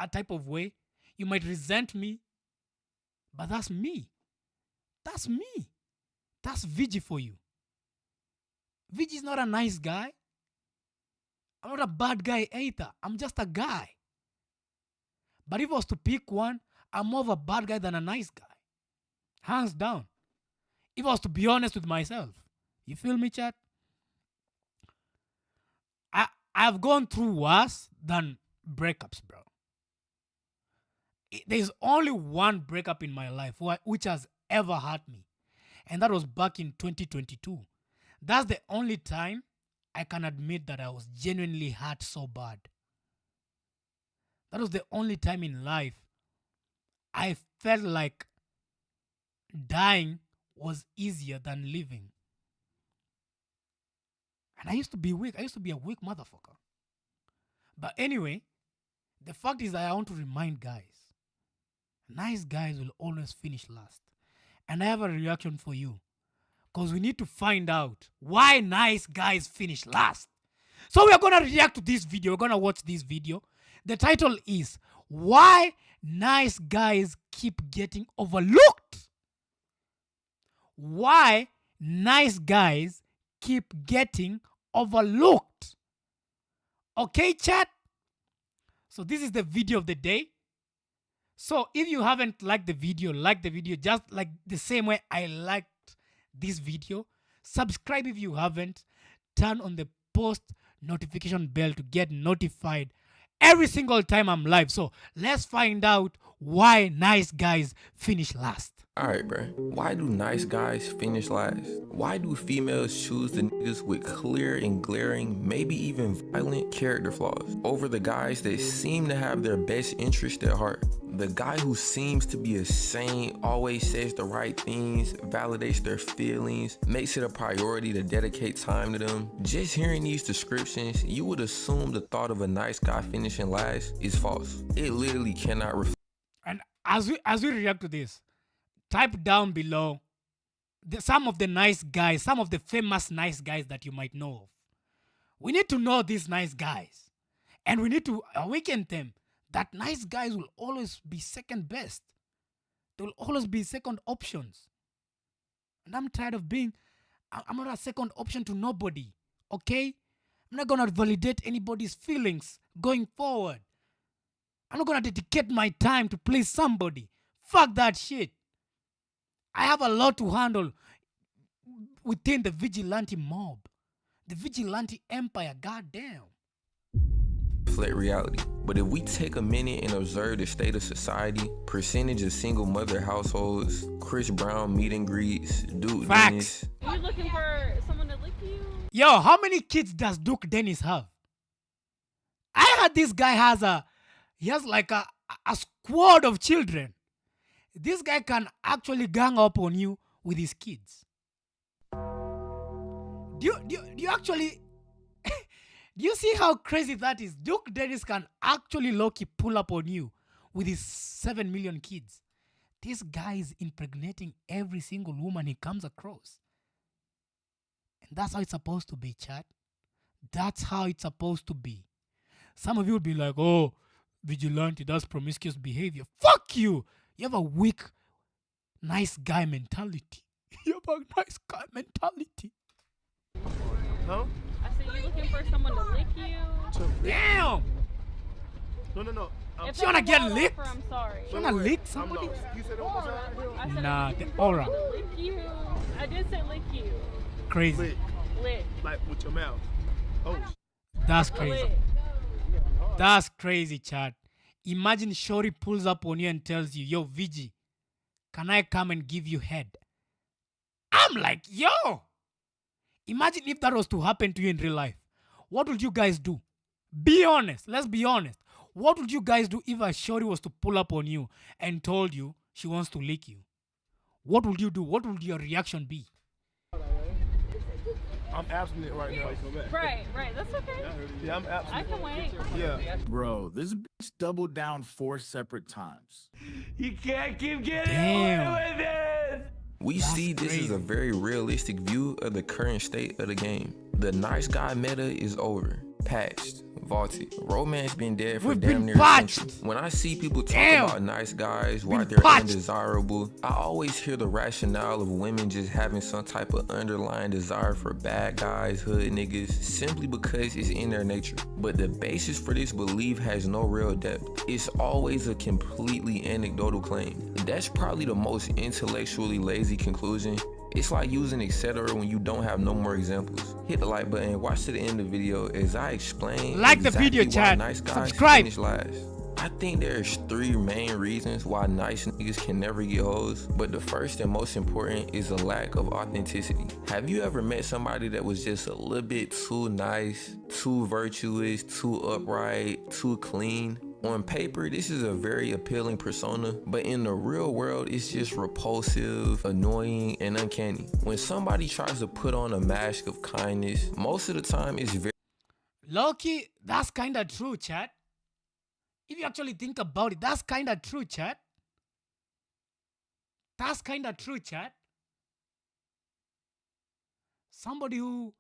type of way. You might resent me. But that's me. That's me. That's Vigi for you. Vigi is not a nice guy. I'm not a bad guy either. I'm just a guy. But if I was to pick one, I'm more of a bad guy than a nice guy. Hands down. If I was to be honest with myself. You feel me, chat? I've gone through worse than breakups, bro. There's only one breakup in my life which has ever hurt me. And that was back in 2022. That's the only time I can admit that I was genuinely hurt so bad. That was the only time in life I felt like dying was easier than living. And I used to be weak. I used to be a weak motherfucker. But anyway, the fact is that I want to remind guys, nice guys will always finish last. And I have a reaction for you. because we need to find out why nice guys finish last. So we are gonna react to this video. We're gonna watch this video. The title is Why Nice Guys Keep Getting Overlooked. Why nice guys keep getting overlooked. Okay, chat? So this is the video of the day. So if you haven't liked the video, like the video just like the same way I liked this video. Subscribe if you haven't. Turn on the post notification bell to get notified every single time I'm live. So let's find out why nice guys finish last. Alright, bruh. Why do nice guys finish last? Why do females choose the niggas with clear and glaring, maybe even violent character flaws over the guys that seem to have their best interest at heart? The guy who seems to be a saint, always says the right things, validates their feelings, makes it a priority to dedicate time to them. Just hearing these descriptions, you would assume the thought of a nice guy finishing last is false. It literally cannot reflect. And as we react to this, type down below some of the nice guys, some of the famous nice guys that you might know of. We need to know these nice guys. And we need to awaken them that nice guys will always be second best. They will always be second options. And I'm tired of being, I'm not a second option to nobody. Okay? I'm not going to validate anybody's feelings going forward. I'm not going to dedicate my time to please somebody. Fuck that shit. I have a lot to handle within the vigilante mob, the vigilante empire. Goddamn. Reflect reality. But if we take a minute and observe the state of society, percentage of single mother households, Chris Brown meet and greets, Duke Facts. Dennis. Are you looking for someone to lick you? Yo, how many kids does Duke Dennis have? I heard this guy has like a squad of children. This guy can actually gang up on you with his kids. Do you actually do you see how crazy that is? Duke Dennis can actually low-key pull up on you with his 7 million kids. This guy is impregnating every single woman he comes across. And that's how it's supposed to be, chat. That's how it's supposed to be. Some of you will be like, oh, vigilante, that's promiscuous behavior. Fuck you! You have a weak, nice guy mentality. You have a nice guy mentality. No? I said you looking for someone to lick you. Damn! No. If You wanna it's a get wall licked? offer, I'm sorry. You wanna lick I'm somebody? lost. You said it one more time? I said Nah, I'm the looking for aura. someone to lick you. I did say lick you. Crazy. Lick, Lick. like with your mouth. Oh, That's crazy. Lick. That's crazy, chat. Imagine Shorty pulls up on you and tells you, yo, VG, can I come and give you head? I'm like, yo! Imagine if that was to happen to you in real life. What would you guys do? Be honest. Let's be honest. What would you guys do if a Shorty was to pull up on you and told you she wants to lick you? What would you do? What would your reaction be? I'm abstinent right now. Right. That's okay. Yeah, I'm I abstinent. can wait. Yeah. Bro, this bitch doubled down 4 separate times. Damn. We see this is a very realistic view of the current state of the game. The nice guy meta is over, patched, vaulted. Romance been dead for We've damn been near a patched. century. When I see people talk Damn. about nice guys, why Been they're patched. undesirable, I always hear the rationale of women just having some type of underlying desire for bad guys, hood niggas, simply because it's in their nature. But the basis for this belief has no real depth. It's always a completely anecdotal claim. That's probably the most intellectually lazy conclusion. It's like using etc. when you don't have no more examples. Hit the like button, watch to the end of the video as I explain Like the exactly video, why chat. nice guys Subscribe. finish last. I think there's 3 main reasons why nice niggas can never get hoes, but the first and most important is a lack of authenticity. Have you ever met somebody that was just a little bit too nice, too virtuous, too upright, too clean? On paper, this is a very appealing persona, but in the real world, it's just repulsive, annoying, and uncanny. When somebody tries to put on a mask of kindness, most of the time it's very Loki, that's kind of true, chat. If you actually think about it, that's kind of true, chat. That's kind of true, chat. somebody who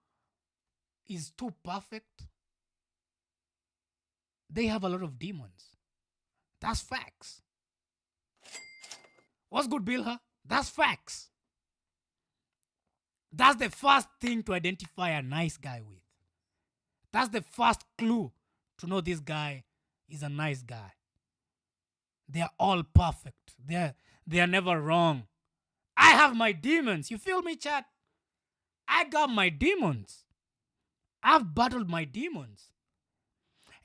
is too perfect, they have a lot of demons. That's facts. What's good, Bilha? That's facts. That's the first thing to identify a nice guy with. That's the first clue to know this guy is a nice guy. They are all perfect. They are never wrong. I have my demons. You feel me, chat? I got my demons. I've battled my demons.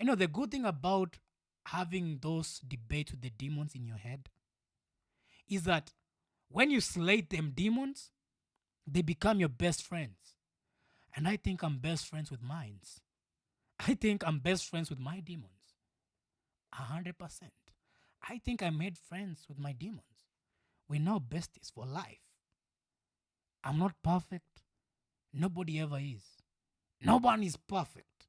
You know, the good thing about having those debates with the demons in your head is that when you slay them demons, they become your best friends. And I think I'm best friends with mine. I think I'm best friends with my demons. 100%. I think I made friends with my demons. We're now besties for life. I'm not perfect. Nobody ever is. No one is perfect.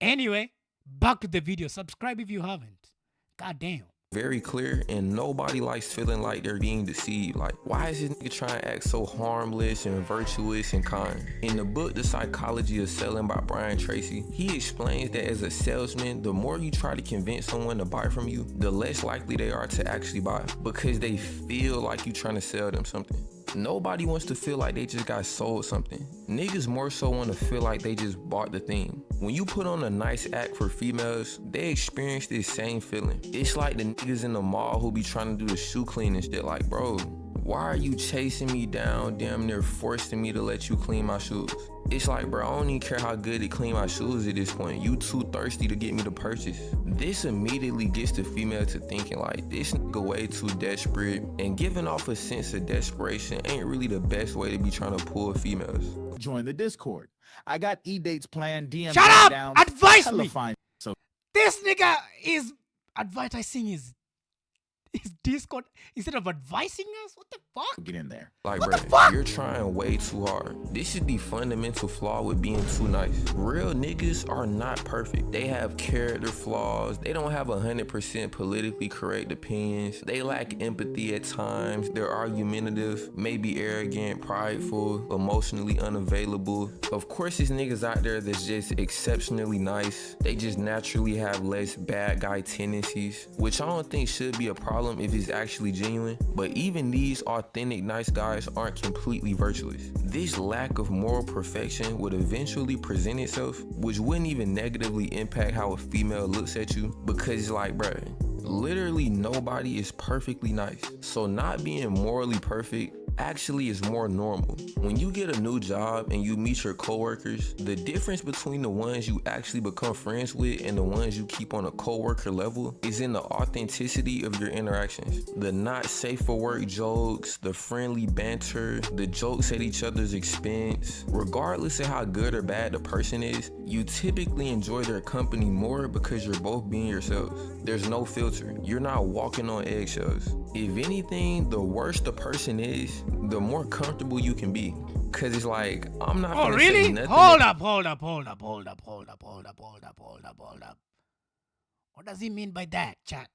Anyway, back to the video. Subscribe if you haven't. God damn. Very clear, and nobody likes feeling like they're being deceived. Like, why is this nigga trying to act so harmless and virtuous and kind? In the book The Psychology of Selling by Brian Tracy, he explains that as a salesman, the more you try to convince someone to buy from you, the less likely they are to actually buy, because they feel like you trying to sell them something. Nobody wants to feel like they just got sold something. Niggas more so want to feel like they just bought the thing. When you put on a nice act for females, they experience this same feeling. It's like the niggas in the mall who be trying to do the shoe cleaning shit. Like, bro, why are you chasing me down, damn near forcing me to let you clean my shoes? It's like, bro, I don't even care how good to clean my shoes at this point. You too thirsty to get me to purchase. This immediately gets the female to thinking like, this nigga way too desperate, and giving off a sense of desperation ain't really the best way to be trying to pull females. Join the Discord. I got e-dates planned. DM Shut up! down. Advise Hella me! fine. So This nigga is advertising his Discord instead of advising us? What the fuck? get in there. Like, What the bro, fuck? you're trying way too hard. This is the fundamental flaw with being too nice. Real niggas are not perfect. They have character flaws. They don't have 100% politically correct opinions. They lack empathy at times. They're argumentative, maybe arrogant, prideful, emotionally unavailable. Of course, there's niggas out there that's just exceptionally nice. They just naturally have less bad guy tendencies, which I don't think should be a problem if it's actually genuine. But even these authentic nice guys aren't completely virtuous. This lack of moral perfection would eventually present itself, which wouldn't even negatively impact how a female looks at you, because it's like, bruh, literally nobody is perfectly nice. So not being morally perfect actually is more normal. When you get a new job and you meet your coworkers, the difference between the ones you actually become friends with and the ones you keep on a coworker level is in the authenticity of your interactions. The not safe for work jokes, the friendly banter, the jokes at each other's expense. Regardless of how good or bad the person is, you typically enjoy their company more because you're both being yourselves. There's no filter. You're not walking on eggshells. If anything, the worse the person is, the more comfortable you can be. Cause it's like, I'm not gonna really? say nothing. Hold up. What does he mean by that, chat?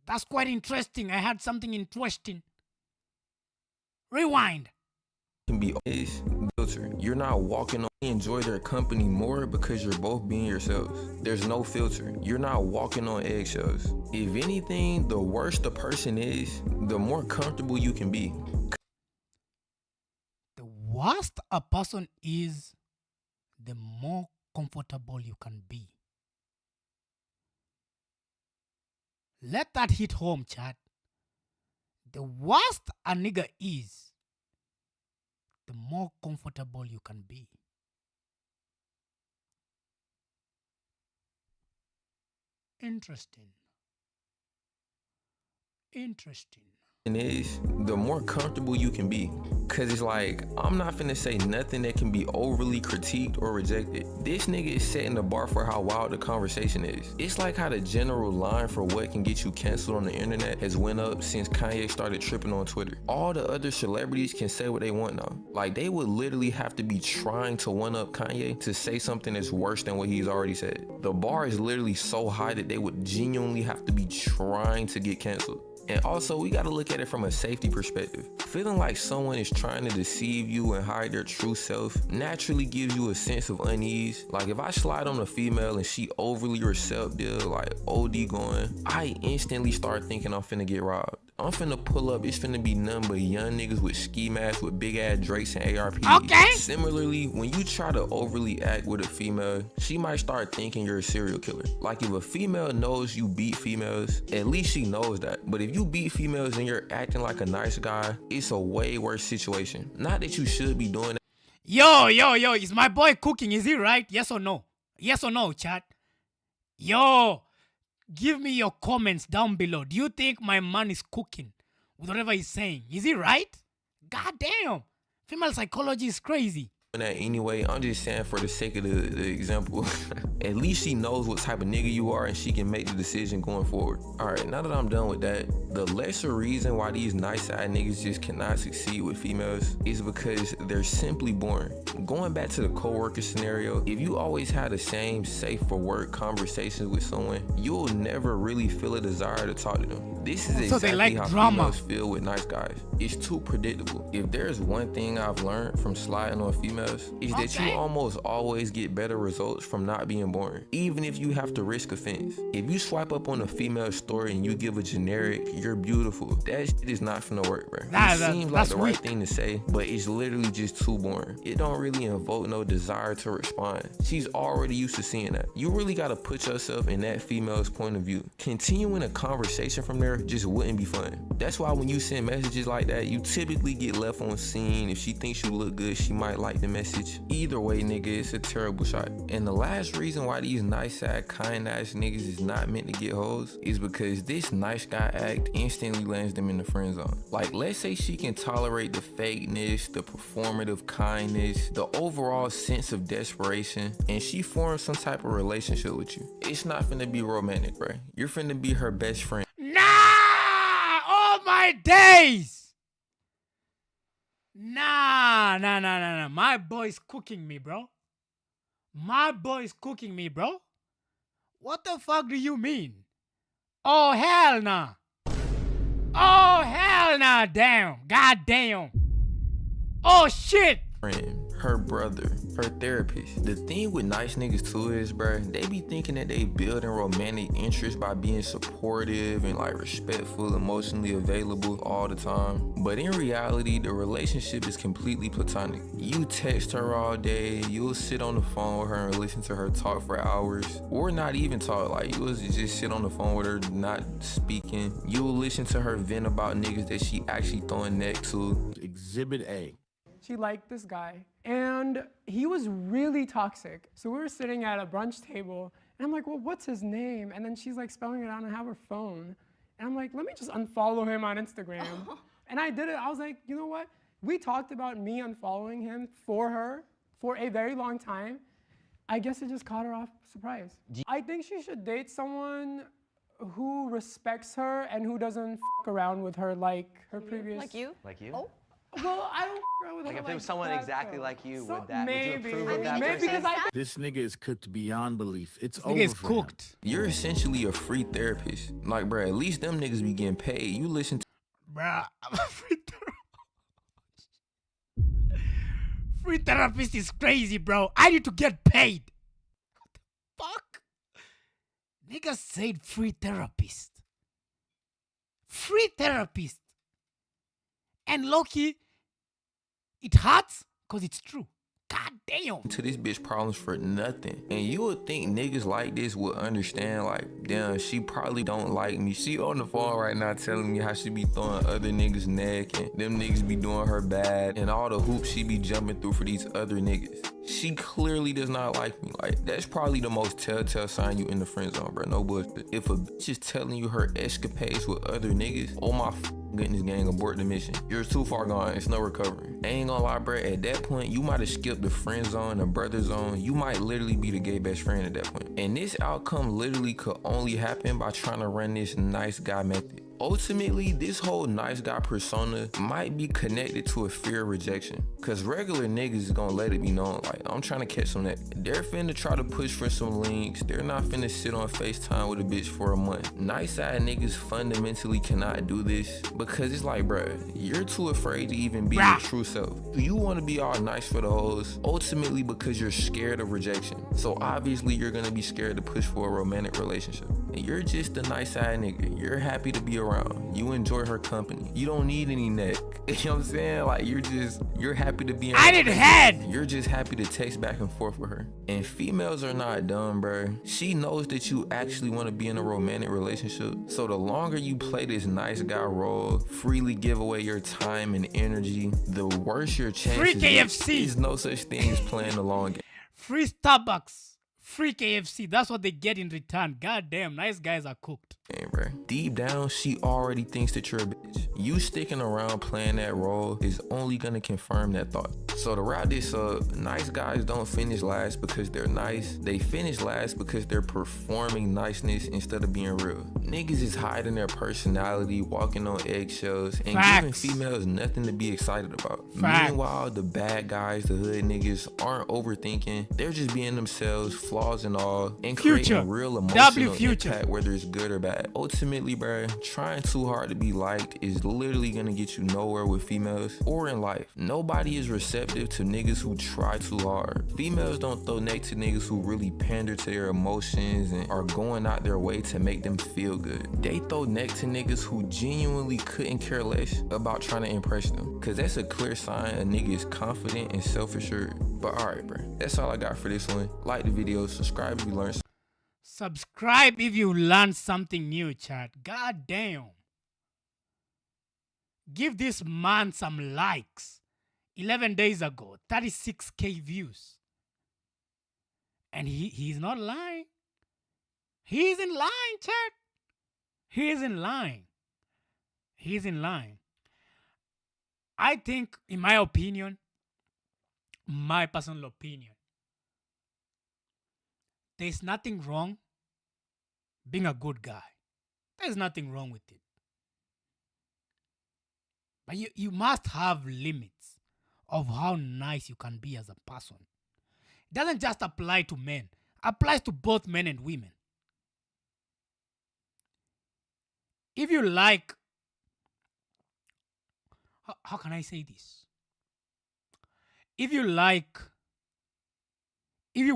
That's quite interesting. I had something interesting. Rewind. Can be is filter. You're not walking on. Enjoy their company more because you're both being yourselves. There's no filter. You're not walking on eggshells. If anything, the worse the person is, the more comfortable you can be. The worse a person is, the more comfortable you can be. Let that hit home, chat. The worse a nigga is, the more comfortable you can be. Interesting. Is the more comfortable you can be. Cause it's like, I'm not finna say nothing that can be overly critiqued or rejected. This nigga is setting the bar for how wild the conversation is. It's like how the general line for what can get you canceled on the internet has went up since Kanye started tripping on Twitter. All the other celebrities can say what they want now. Like, they would literally have to be trying to one up Kanye to say something that's worse than what he's already said. The bar is literally so high that they would genuinely have to be trying to get canceled. And also, we gotta look at it from a safety perspective. Feeling like someone is trying to deceive you and hide their true self naturally gives you a sense of unease. Like if I slide on a female and she overly receptive, like OD going, I instantly start thinking I'm finna get robbed. I'm finna pull up, it's finna be nothing but young niggas with ski masks with big ass Drakes and ARPs. Okay. Similarly, when you try to overly act with a female, she might start thinking you're a serial killer. Like if a female knows you beat females, at least she knows that. But if you beat females and you're acting like a nice guy, it's a way worse situation. Not that you should be doing that. Yo, is my boy cooking? Is he right? Yes or no? Yes or no, chat? Yo, give me your comments down below. Do you think my man is cooking with whatever he's saying? Is he right? God damn. Female psychology is crazy. That anyway, I'm just saying for the sake of the example, at least she knows what type of nigga you are and she can make the decision going forward. All right, now that I'm done with that, the lesser reason why these nice side niggas just cannot succeed with females is because they're simply boring. Going back to the coworker scenario, if you always had the same safe for work conversations with someone, you'll never really feel a desire to talk to them. This is So they exactly like how drama. females feel with nice guys. It's too predictable. If there's one thing I've learned from sliding on females, is that you almost always get better results from not being boring, even if you have to risk offense. If you swipe up on a female story and you give a generic, you're beautiful, that shit is not finna work, bro. It seems like the right thing to say, but it's literally just too boring. It don't really invoke no desire to respond. She's already used to seeing that. You really gotta put yourself in that female's point of view. Continuing a conversation from there just wouldn't be fun. That's why when you send messages like that, you typically get left on scene. If she thinks you look good, she might like the message. Either way, nigga, it's a terrible shot. And the last reason why these nice side, kind ass niggas is not meant to get hoes is because this nice guy act instantly lands them in the friend zone. Like, let's say she can tolerate the fakeness, the performative kindness, the overall sense of desperation, and she forms some type of relationship with you. It's not finna be romantic, bro. You're finna be her best friend. Nah! Oh my days! Nah. My boy's cooking me, bro. My boy's cooking me, bro. What the fuck do you mean? Oh, hell nah. Oh, hell nah, damn. God damn. Oh, shit. Friend, her brother, her therapist. The thing with nice niggas too is, bruh, they be thinking that they building romantic interest by being supportive and like respectful, emotionally available all the time. But in reality, the relationship is completely platonic. You text her all day, you'll sit on the phone with her and listen to her talk for hours, or not even talk. Like you'll just sit on the phone with her, not speaking. You'll listen to her vent about niggas that she actually throwing neck to. Exhibit A. She liked this guy, and he was really toxic. So we were sitting at a brunch table, and I'm like, well, what's his name? And then she's like spelling it out, and I have her phone. And I'm like, let me just unfollow him on Instagram. And I did it. I was like, you know what? We talked about me unfollowing him for her for a very long time. I guess it just caught her off surprise. I think she should date someone who respects her and who doesn't f around with her like her previous. Like you? Like you? Oh. Well, I don't f around with her Like if like there was someone that, exactly though. like you, So would you maybe, approve of that maybe person? because This nigga is cooked beyond belief. It's This over nigga is for him. cooked. You're essentially a free therapist. Like, bruh, at least them niggas be getting paid. You listen to Bruh, I'm a free therapist. Free therapist is crazy, bro. I need to get paid. What the fuck? Nigga said free therapist. Free therapist. And Loki, it hurts because it's true. God damn. to this bitch problems for nothing. And you would think niggas like this would understand, like, damn, she probably don't like me. She on the phone right now telling me how she be throwing other niggas' neck and them niggas be doing her bad and all the hoops she be jumping through for these other niggas. She clearly does not like me. Like, that's probably the most telltale sign you in the friend zone, bro. No bullshit. If a bitch is telling you her escapades with other niggas, oh my goodness, gang, abort the mission. You're too far gone. It's no recovery. I ain't gonna lie, bro. At that point, you might have skipped the friend zone, the brother zone. You might literally be the gay best friend at that point. And this outcome literally could only happen by trying to run this nice guy method. Ultimately, this whole nice guy persona might be connected to a fear of rejection. Cause regular niggas is gonna let it be known, like, I'm trying to catch some neck. They're finna try to push for some links. They're not finna sit on FaceTime with a bitch for a month. Nice side niggas fundamentally cannot do this because it's like, bruh, you're too afraid to even be your true self. You wanna be all nice for the hoes, ultimately because you're scared of rejection. So obviously you're gonna be scared to push for a romantic relationship. And you're just a nice side nigga. You're happy to be around. You enjoy her company. You don't need any neck. You know what I'm saying? Like, you're happy to be in I need head. You're just happy to text back and forth with her. And females are not dumb, bruh. She knows that you actually want to be in a romantic relationship. So the longer you play this nice guy role, freely give away your time and energy, the worse your chances. Free KFC. There's no such thing as playing the long game. Free Starbucks. Free KFC. That's what they get in return. God damn, nice guys are cooked. Man, bro. Deep down, she already thinks that you're a bitch. You sticking around playing that role is only gonna confirm that thought. So to wrap this up, nice guys don't finish last because they're nice. They finish last because they're performing niceness instead of being real. Niggas is hiding their personality, walking on eggshells, and giving females nothing to be excited about. Meanwhile, the bad guys, the hood niggas, aren't overthinking. They're just being themselves, flaws and all, and creating real emotional impact, whether it's good or bad. Ultimately, bruh, trying too hard to be liked is literally gonna get you nowhere with females or in life. Nobody is receptive to niggas who try too hard. Females don't throw neck to niggas who really pander to their emotions and are going out their way to make them feel good. They throw neck to niggas who genuinely couldn't care less about trying to impress them, cause that's a clear sign a nigga is confident and self-assured. But alright, bruh, that's all I got for this one. Like the video, subscribe if you learned. Subscribe if you learned something new, chat. God damn. Give this man some likes. 11 days ago, 36k views. And he's not lying. He's in line, chat. He's in line. He's in line. I think, in my opinion, my personal opinion, there's nothing wrong being a good guy. There's nothing wrong with it. But you must have limits of how nice you can be as a person. It doesn't just apply to men. It applies to both men and women. If you like, how can I say this? If you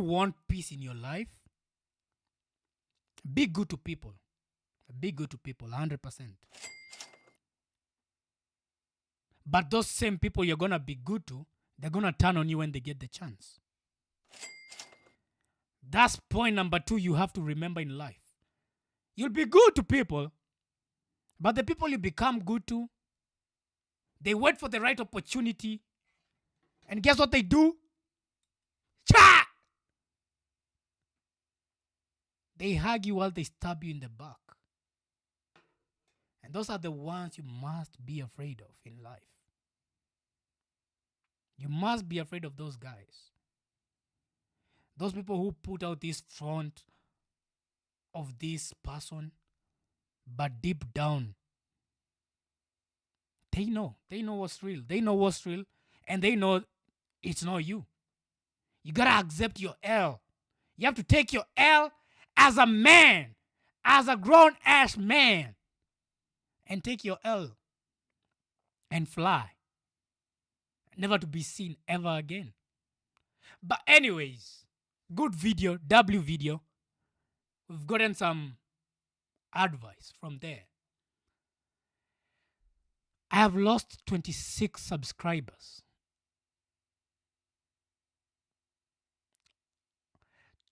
want peace in your life, be good to people. Be good to people, 100%. But those same people you're going to be good to, they're going to turn on you when they get the chance. That's point number 2 you have to remember in life. You'll be good to people, but the people you become good to, they wait for the right opportunity. And guess what they do? Cha! They hug you while they stab you in the back. And those are the ones you must be afraid of in life. You must be afraid of those guys. Those people who put out this front of this person, but deep down, they know what's real. They know what's real, and they know it's not you. You gotta accept your L. You have to take your L as a man, as a grown-ass man, and take your L and fly. Never to be seen ever again. But anyways, good video, W video. We've gotten some advice from there. I have lost 26 subscribers.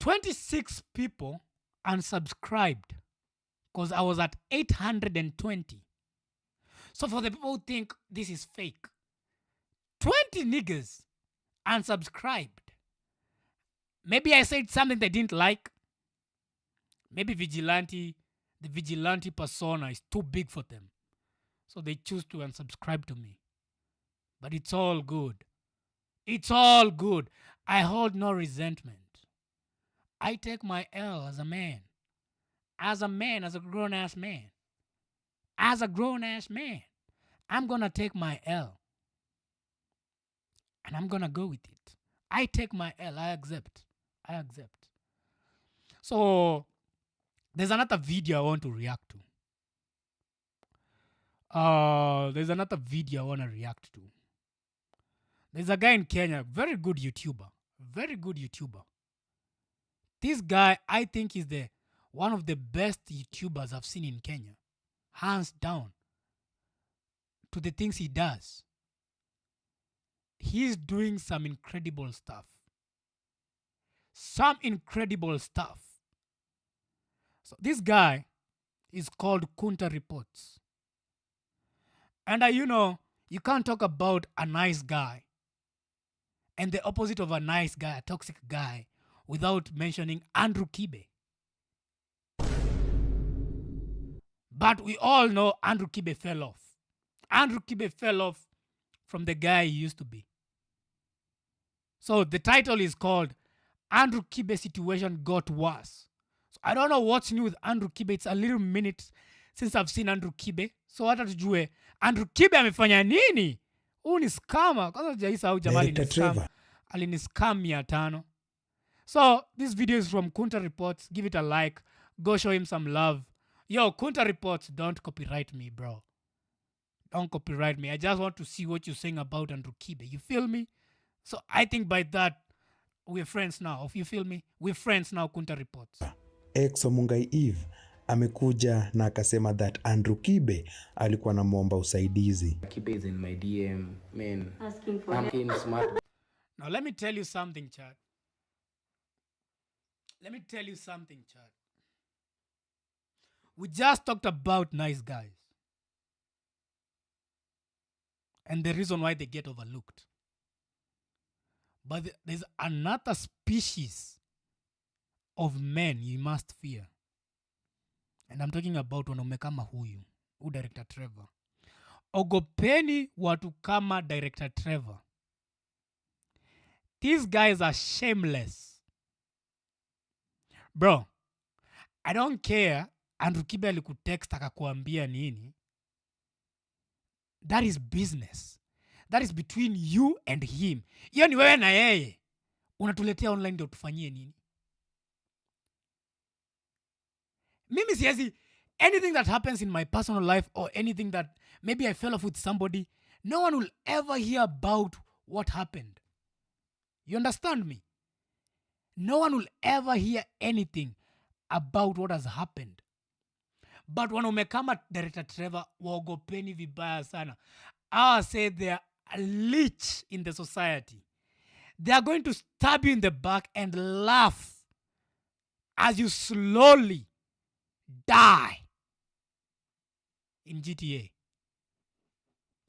26 people unsubscribed because I was at 820. So for the people who think this is fake, 20 niggas unsubscribed. Maybe I said something they didn't like. Maybe the vigilante persona is too big for them. So they choose to unsubscribe to me. But it's all good. It's all good. I hold no resentment. I take my L as a man. As a man, as a grown-ass man. As a grown-ass man, I'm going to take my L. And I'm going to go with it. I take my L. I accept. So, there's another video I want to react to. There's a guy in Kenya, very good YouTuber. This guy, I think, is one of the best YouTubers I've seen in Kenya. Hands down. To the things he does. He's doing some incredible stuff. So this guy is called Kunta Reports. And you can't talk about a nice guy and the opposite of a nice guy, a toxic guy, without mentioning Andrew Kibe. But we all know Andrew Kibe fell off. Andrew Kibe fell off from the guy he used to be. So the title is called Andrew Kibe Situation Got Worse. So I don't know what's new with Andrew Kibe. It's a little minute since I've seen Andrew Kibe. So hata tujue Andrew Kibe amefanya nini? Huu ni scammer. Kwanza sijaisahau jamaa aliniscam 500. So this video is from Kunta Reports. Give it a like. Go show him some love. Yo, Kunta Reports, don't copyright me, bro. Don't copyright me. I just want to see what you're saying about Andrew Kibe. You feel me? So I think by that, we're friends now. If you feel me, we're friends now, Kunta Reports. Ex Mungai Eve amekuja na akasema that Andrew Kibe alikuwa anamuomba usaidizi. Kibe is in my DM, man. Asking for help. Smart. Now let me tell you something, Chad. We just talked about nice guys. And the reason why they get overlooked. But there's another species of men you must fear. And I'm talking about wanaume kama huyu director Trevor. Ogopeni watu kama director Trevor. These guys are shameless. Bro, I don't care Andrew Kibe alikutext akakuambia nini. That is business. That is between you and him. Hiyo ni wewe na yeye. Unatuletea online ndio tufanyie nini? Mimi siwezi, anything that happens in my personal life or anything that maybe I fell off with somebody, no one will ever hear about what happened. You understand me? No one will ever hear anything about what has happened. But wanaume kama director Trevor, waogopeni vibaya sana. I say they are a leech in the society. They are going to stab you in the back and laugh as you slowly die in GTA.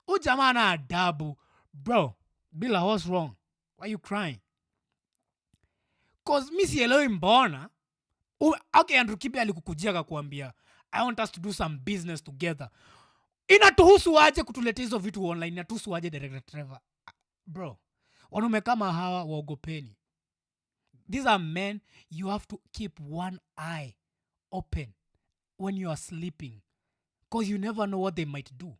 Ujamana adabu. Bro, Bila, what's wrong? Why are you crying? Cause mi sielewi mbona. Okay, Andrew Kibe alikukujia akakuambia, I want us to do some business together. Inatuhusu aje kutuletea hizo vitu online? Inatuhusu aje director Trevor? Bro, wanaume kama hawa waogopeni. These are men you have to keep one eye open when you are sleeping. Because you never know what they might do.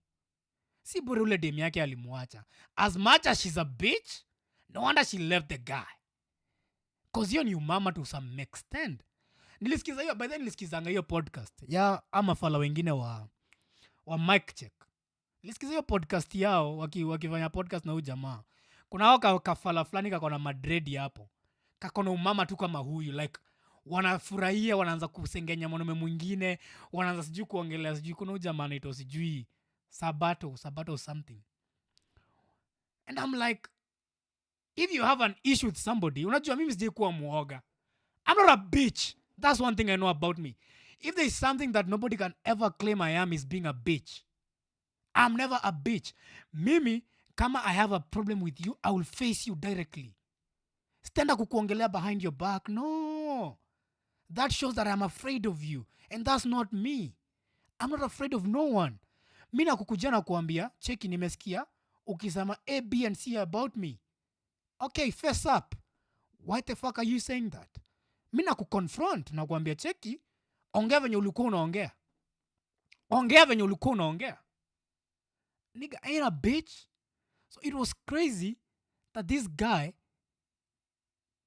Si bure ule demu yake alimuacha. As much as she's a bitch, no wonder she left the guy. Because hiyo ni umama to some extent. Nilisikiza hiyo, by then nilisikizanga hiyo podcast ya ama fala wengine wa mic check. Nilisikiza hiyo podcast yao wakifanya podcast na huyu jamaa. Kuna hao kafala fulani kakona madredi hapo. Kakona umama tu kama huyu, like wanafurahia, wanaanza kusengenya mwanaume mwingine, wanaanza sijui kuongelea sijui kuna huyu jamaa anaitwa sijui Sabato something. And I'm like, if you have an issue with somebody, unajua mimi sijui kuwa muoga. I'm not a bitch. That's one thing I know about me. If there is something that nobody can ever claim I am, is being a bitch. I'm never a bitch. Mimi, kama I have a problem with you, I will face you directly. Stenda kukuongelea behind your back. No. That shows that I'm afraid of you. And that's not me. I'm not afraid of no one. Mimi nakukuja na kuambia, cheki nimesikia, ukisema A, B, and C about me. Okay, face up. Why the fuck are you saying that? Mimi nakuconfront na kuambia cheki, ongea venye ulikuwa unaongea. ongea venye ulikuwa unaongea. Nigga ain't a bitch. So it was crazy that this guy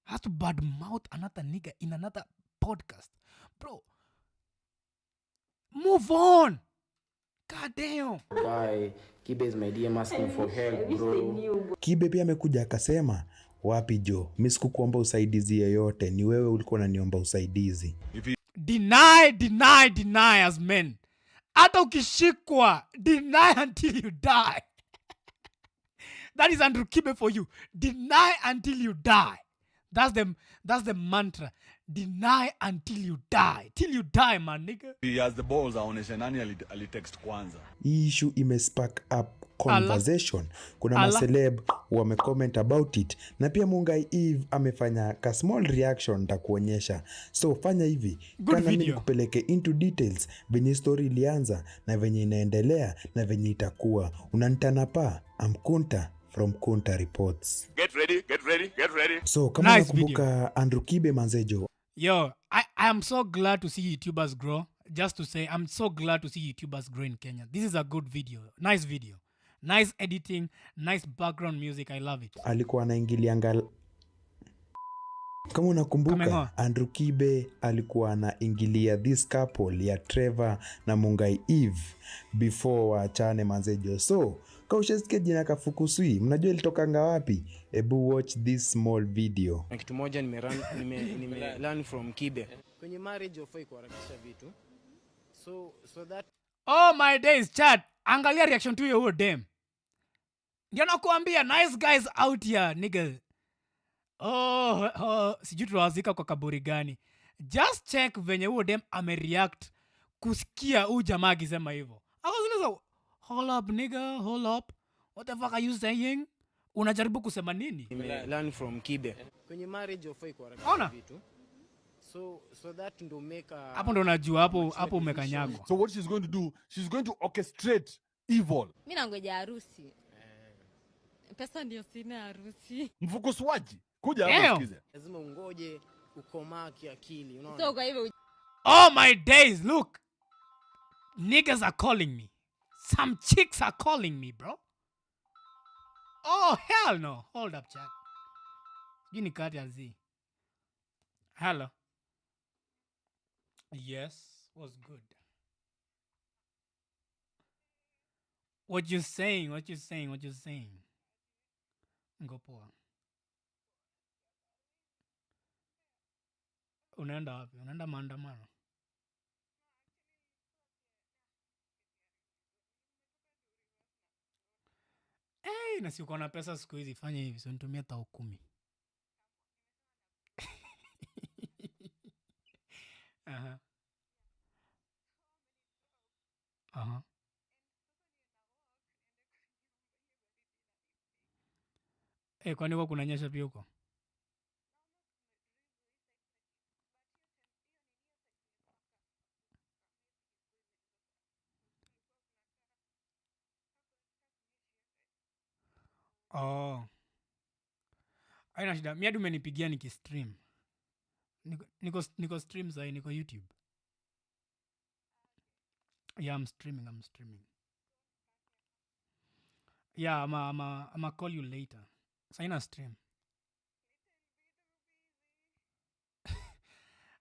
has to badmouth another nigga in another podcast. Bro, move on. God damn. Guy, Kibe is my DM asking for help, bro. Kibe pia amekuja akasema, wapi Jo, mimi sikukuomba usaidizi yoyote, ni wewe ulikuwa unaniomba usaidizi. Deny as men. Hata ukishikwa, deny until you die. That is Andrew Kibe for you. Deny until you die. That's the mantra. Deny until you die. Till you die, man, nigga. He has the balls aoneshe nani alitext kwanza. Hii issue imespark up conversation. Kuna maceleb wamecomment about it. Na pia Mungai Eve amefanya ka small reaction nitakuonyesha. So fanya hivi. Kana mimi kupeleke into details venye story ilianza na venye inaendelea na venye itakuwa. Unanitana pa Amkunta from Kunta Reports. Get ready. So kama Nice nakumbuka Andrew Kibe manzejo. Yo, I am so glad to see YouTubers grow. Just to say, I'm so glad to see YouTubers grow in Kenya. This is a good video. Nice video. Nice editing. Nice background music. I love it. Alikuwa anaingilianga. Kama unakumbuka, Andrew Kibe alikuwa anaingilia this couple ya Trevor na Mungai Eve before waachane manzejo. So, kaushesikia jina Kafukusui, mnajua ilitokanga wapi? Ebu watch this small video. Na kitu moja nime learn from Kibe. Kwenye marriage hufai kuharakisha vitu. So that Oh my days, chat. Angalia reaction to your dem. Ndio nakuambia nice guys out here, nigga. Sijui tuwazika kwa kaburi gani. Just check venye huo dem amereact kusikia huyu jamaa akisema hivyo. Akaanza, hold up nigga, hold up. What the fuck are you saying? Unajaribu kusema nini? learn from Kibe. Kwenye marriage hufai kuharakisha vitu. So that ndo make hapo ndo unajua hapo umekanyagwa. So what she's going to do, she's going to orchestrate evil. Mimi nangoja harusi. Pesa ndio sina harusi. Mfukuswaji. Kuja hapa sikize. Lazima ungoje ukomaa kiakili, unaona? So kwa hivyo Oh my days, look. Niggas are calling me. Some chicks are calling me, bro. Oh, hell no. Hold up, chat. You need to Z. Hello. Yes, was good. What you saying? Ngo poa. Unaenda wapi? Unaenda maandamano? Na si uko na pesa siku hizi, fanya hivi, so nitumie tao 10. Kwani huko kunanyesha pia huko? Haina shida. Mimi hadi umenipigia nikistream. Niko stream sasa, niko YouTube. Yeah, I'm streaming. Yeah, I'm call you later. Saina stream.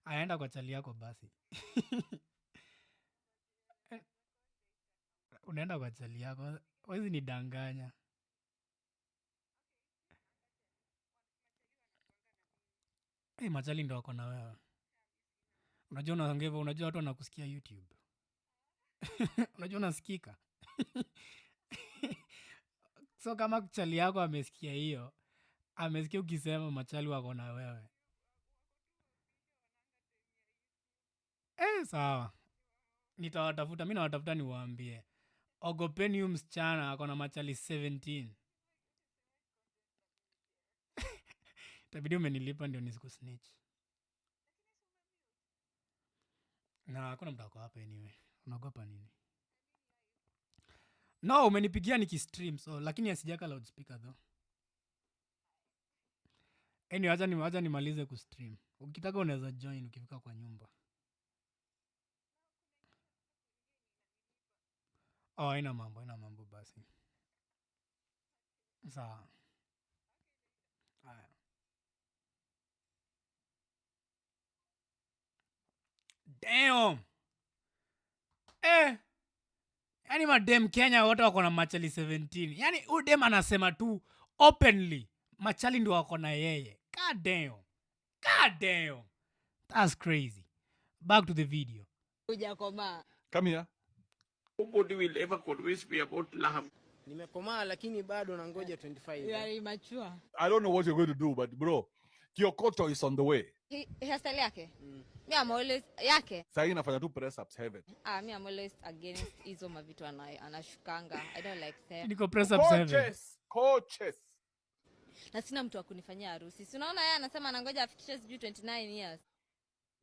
Aenda kwa chali yako basi. Unaenda kwa chali yako. Wezi nidanganya. Machali ndo wako na wewe. Unajua unaongea, unajua watu wanakusikia YouTube. Unajua unasikika. So kama chali yako amesikia hiyo, amesikia ukisema machali wako na wewe. Sawa. Nitawatafuta, mimi nawatafuta niwaambie. Ogopeni huyu msichana ako na machali 17. Itabidi umenilipa ndio nisikusnitch. Na hakuna mtu ako hapa anyway. Unaogopa nini? No, umenipigia nikistream, so lakini asijaka loudspeaker though. Anyway, acha nimalize kustream. Ukitaka unaweza join ukifika kwa nyumba. Oh, ina mambo basi. Sawa. Haya. Damn. Yaani madem Kenya wote wako na machali 17. Yaani huyu dem anasema tu openly machali ndio wako na yeye. God damn. God damn. That's crazy. Back to the video. Hujakoma. Come here. Nobody will ever convince me about love. Nimekomaa lakini bado nangoja 25. You are immature. I don't know what you're going to do, but bro, Kiokoto is on the way. Hairstyle yake? Me I'm always yake. Sasa nafanya tu press ups heaven. Me I'm always against hizo mavitu anashukanga. I don't like them. Niko press up 7. Coaches. Na sina mtu wa kunifanyia harusi. Si unaona yeye anasema anangoja afikishe sijui 29 years.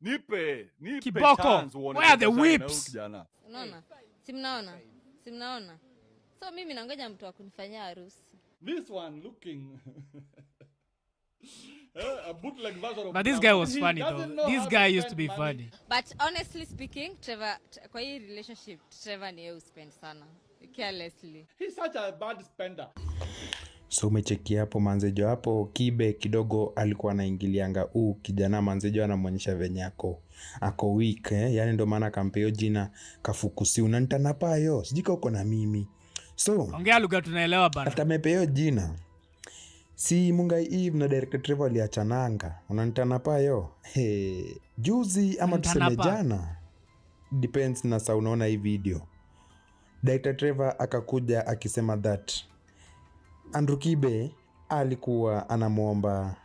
Nipe Kiboko. chance uone. Where are the kama whips? kijana. Unaona? Si mnaona? So mimi nangoja mtu wa kunifanyia harusi. This one looking a bootleg version of. But this guy was funny though. This guy used to be funny. But honestly speaking, Trevor, kwa hii relationship, Trevor ni yeye spend sana. Carelessly. He's such a bad spender. So umecheki hapo Manzejo hapo Kibe kidogo alikuwa anaingilianga kijana Manzejo anamwonyesha venye ako weak yani ndio maana kampeo jina Kafukusi unanitana payo sijika uko na mimi. So ongea lugha tunaelewa bana. Hata mepeo jina. Si Mungai Eve na director Trevor aliachananga. Unanitana payo. Juzi ama tuseme jana. Depends na saa unaona hii video. Director Trevor akakuja akisema that Andrew Kibe alikuwa anamuomba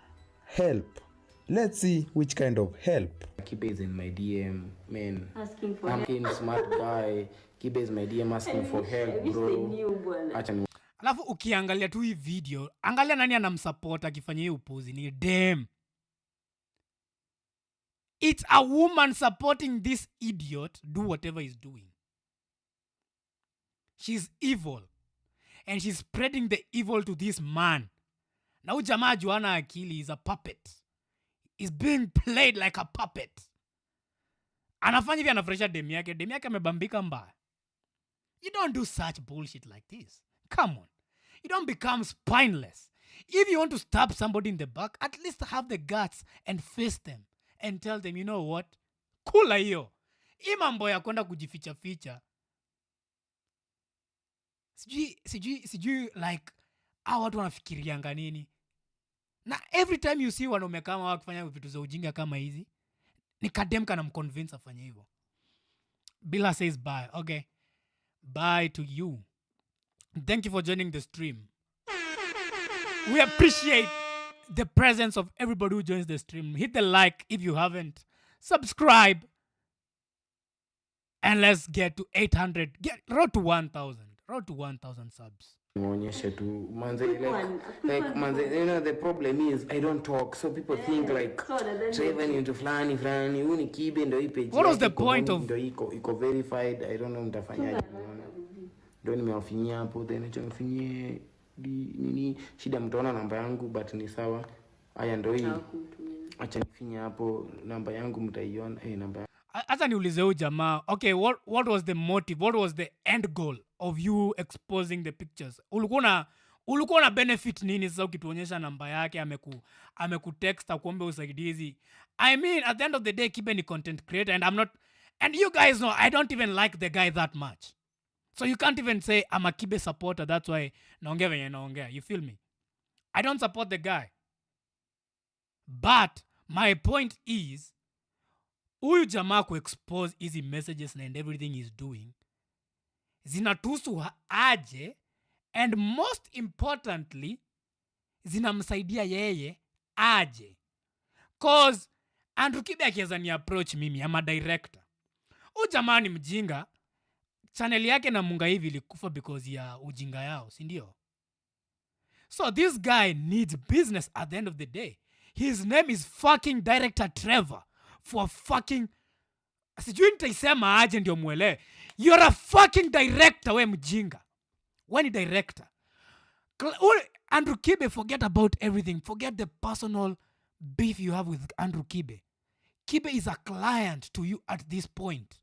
help. Let's see which kind of help. Kibe is in my DM, man. Asking for help. I'm a smart guy. Kibe is my DM asking for help, bro. Alafu ukiangalia tu hii video, angalia nani anamsupport akifanya hii upuzi ni damn. It's a woman supporting this idiot do whatever he's doing. She's evil. And she's spreading the evil to this man. Na huyu jamaa Joanna akili is a puppet. He's being played like a puppet. Anafanya hivi anafresha dem yake amebambika mbaya. You don't do such bullshit like this. Come on. You don't become spineless. If you want to stab somebody in the back, at least have the guts and face them and tell them, you know what? Kula hiyo. Hii mambo ya kwenda kujificha ficha. Sijui like hao watu wanafikirianga nini. Na every time you see wanaume kama wakifanya vitu za ujinga kama hizi, ni kadem kana mconvince afanye hivyo. Bila says bye. Okay. Bye to you. Thank you for joining the stream. We appreciate the presence of everybody who joins the stream. Hit the like if you haven't. Subscribe. And let's get to 800. Road to 1,000. Road to 1,000 subs. Nionyeshe tu manze like manze, you know the problem is I don't talk, so people think like Trevor ni mtu fulani huyu ni Kibe ndio hii page. What was the point of ndio iko verified? I don't know mtafanyaje. Ndio nimewafinyia hapo then nichafinyie nini shida mtaona namba yangu but ni sawa. Haya ndio hii. Acha nifinye hapo namba yangu mtaiona namba. Hata niulize huyu jamaa. Okay, what was the motive? What was the end goal of you exposing the pictures? Ulikuwa na benefit nini sasa ukituonyesha namba yake amekutext akuombe usaidizi? I mean, at the end of the day, Kibe ni content creator and you guys know I don't even like the guy that much. So you can't even say I'm a Kibe supporter, that's why naongea venye naongea. You feel me? I don't support the guy. But my point is, huyu jamaa expose hizi messages and everything he's doing zinatusu aje, and most importantly zinamsaidia yeye aje. Cause Andrew Kibe akiweza ni approach mimi ama director, huyu jamaa ni mjinga, channel yake na Munga hivi ilikufa because ya ujinga yao, si ndio? So this guy needs business at the end of the day. His name is fucking Director Trevor. For fucking sijui nitaisema aje ndio muelewe. You're a fucking director, we mjinga. When you director. Andrew Kibe, forget about everything. Forget the personal beef you have with Andrew Kibe. Kibe is a client to you at this point.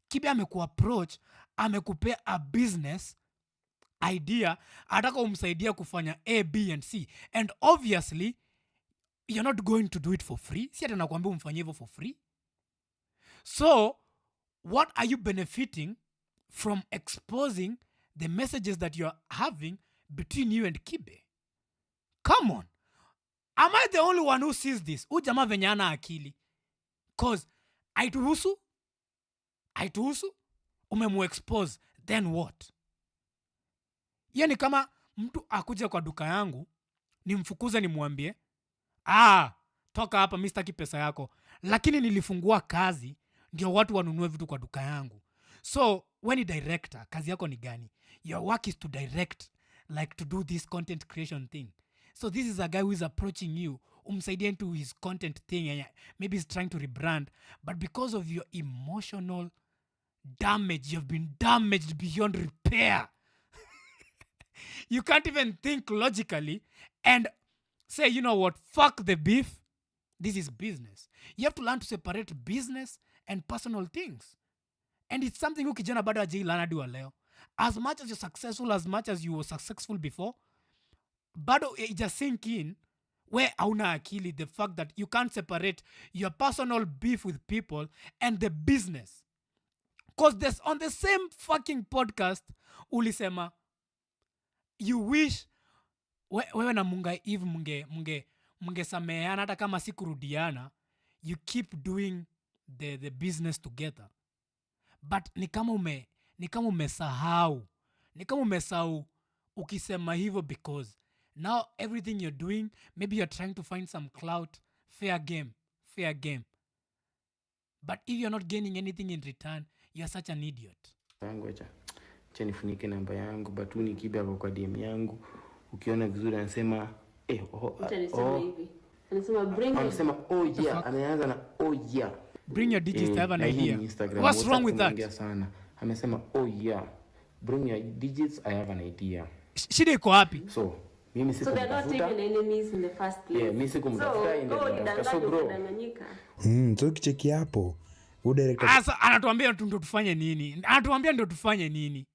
Kibe amekuapproach amekupea a business idea, ataka umsaidia kufanya A, B and C, and obviously you're not going to do it for free. Si ati nakwambia umfanyie hivyo for free. So what are you benefiting from exposing the messages that you're having between you and Kibe? Come on. Am I the only one who sees this? Huyu jamaa venye hana akili. Cause aituhusu umemuexpose, then what? Hiyo ni kama mtu akuja kwa duka yangu nimfukuze nimwambie, toka hapa, mimi sitaki pesa yako, lakini nilifungua kazi ndio watu wanunue vitu kwa duka yangu. So when you director, kazi yako ni gani? Your work is to direct, like to do this content creation thing. So this is a guy who is approaching you, umsaidia into his content thing, and maybe he's trying to rebrand, but because of your emotional damage, you've been damaged beyond repair. You can't even think logically and say, you know what, fuck the beef. This is business. You have to learn to separate business and personal things. And it's something you kijana bado hajailana hadi wa leo. As much as you're successful, as much as you were successful before, bado it just sink in where hauna akili, the fact that you can't separate your personal beef with people and the business. Because on the same fucking podcast, ulisema, you wish wewe na Mungai Eve mungesameheana hata kama si kurudiana, you keep doing the business together. But ni kama umesahau ukisema hivyo, because now everything you're doing, maybe you're trying to find some clout. Fair game. But if you're not gaining anything in return, you're such an idiot. Acha nifunike namba yangu, but ni Kibe hapo kwa DM yangu. Ukiona vizuri anasema anasema oh yeah, ameanza na oh yeah. Bring your digits to have an idea. What's wrong with that? Sana. Amesema oh yeah, bring your digits, I have an idea. Shida iko wapi? So mimi so they're not even enemies in the first place. Yeah, mimi sikumtafuta so bro. So kicheki hapo. Asa anatuambia ndio tufanye nini?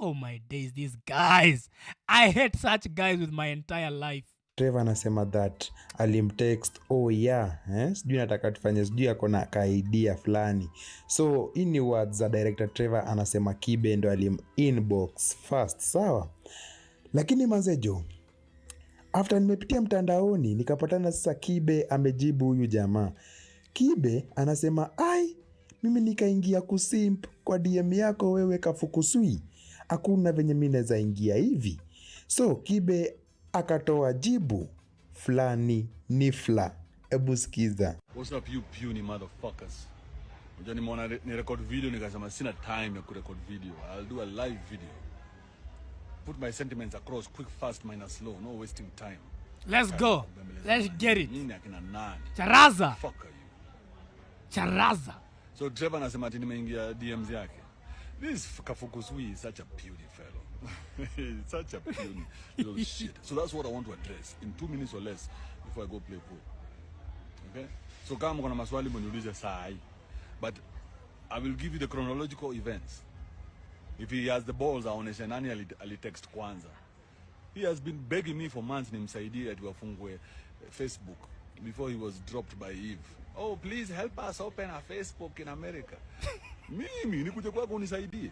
Oh my days, these guys. I hate such guys with my entire life. Trevor anasema that alimtext oh yeah, sijui nataka tufanye, sijui ako na idea fulani. So in the words za director Trevor anasema Kibe ndo alim inbox first, sawa? Lakini manzejo, after nimepitia mtandaoni nikapatana sasa Kibe amejibu huyu jamaa. Kibe anasema mimi nikaingia kusimp kwa DM yako wewe kafukusui. Hakuna venye mimi naweza ingia hivi. So Kibe akatoa jibu fulani nifla. Ebu sikiza. What's up you puny motherfuckers? Unajua nimeona ni record video nikasema sina time ya kurecord video. I'll do a live video. Put my sentiments across quick, fast, minus slow, no wasting time. Let's go. Let's get it. Nini akina nani? Charaza. Fuck are you? Charaza. So Trevor anasema ati nimeingia DMs yake. This Kafukusui is such a puny fellow. Such a puny little shit. So that's what I want to address in 2 minutes or less before I go play pool. Okay? So kama kuna maswali mniulize saa hii. But I will give you the chronological events. If he has the balls, aoneshe nani alitext kwanza. He has been begging me for months nimsaidie ati wafungwe Facebook before he was dropped by Eve. Oh, please help us open a Facebook in America. Mimi nikuje kwako unisaidie.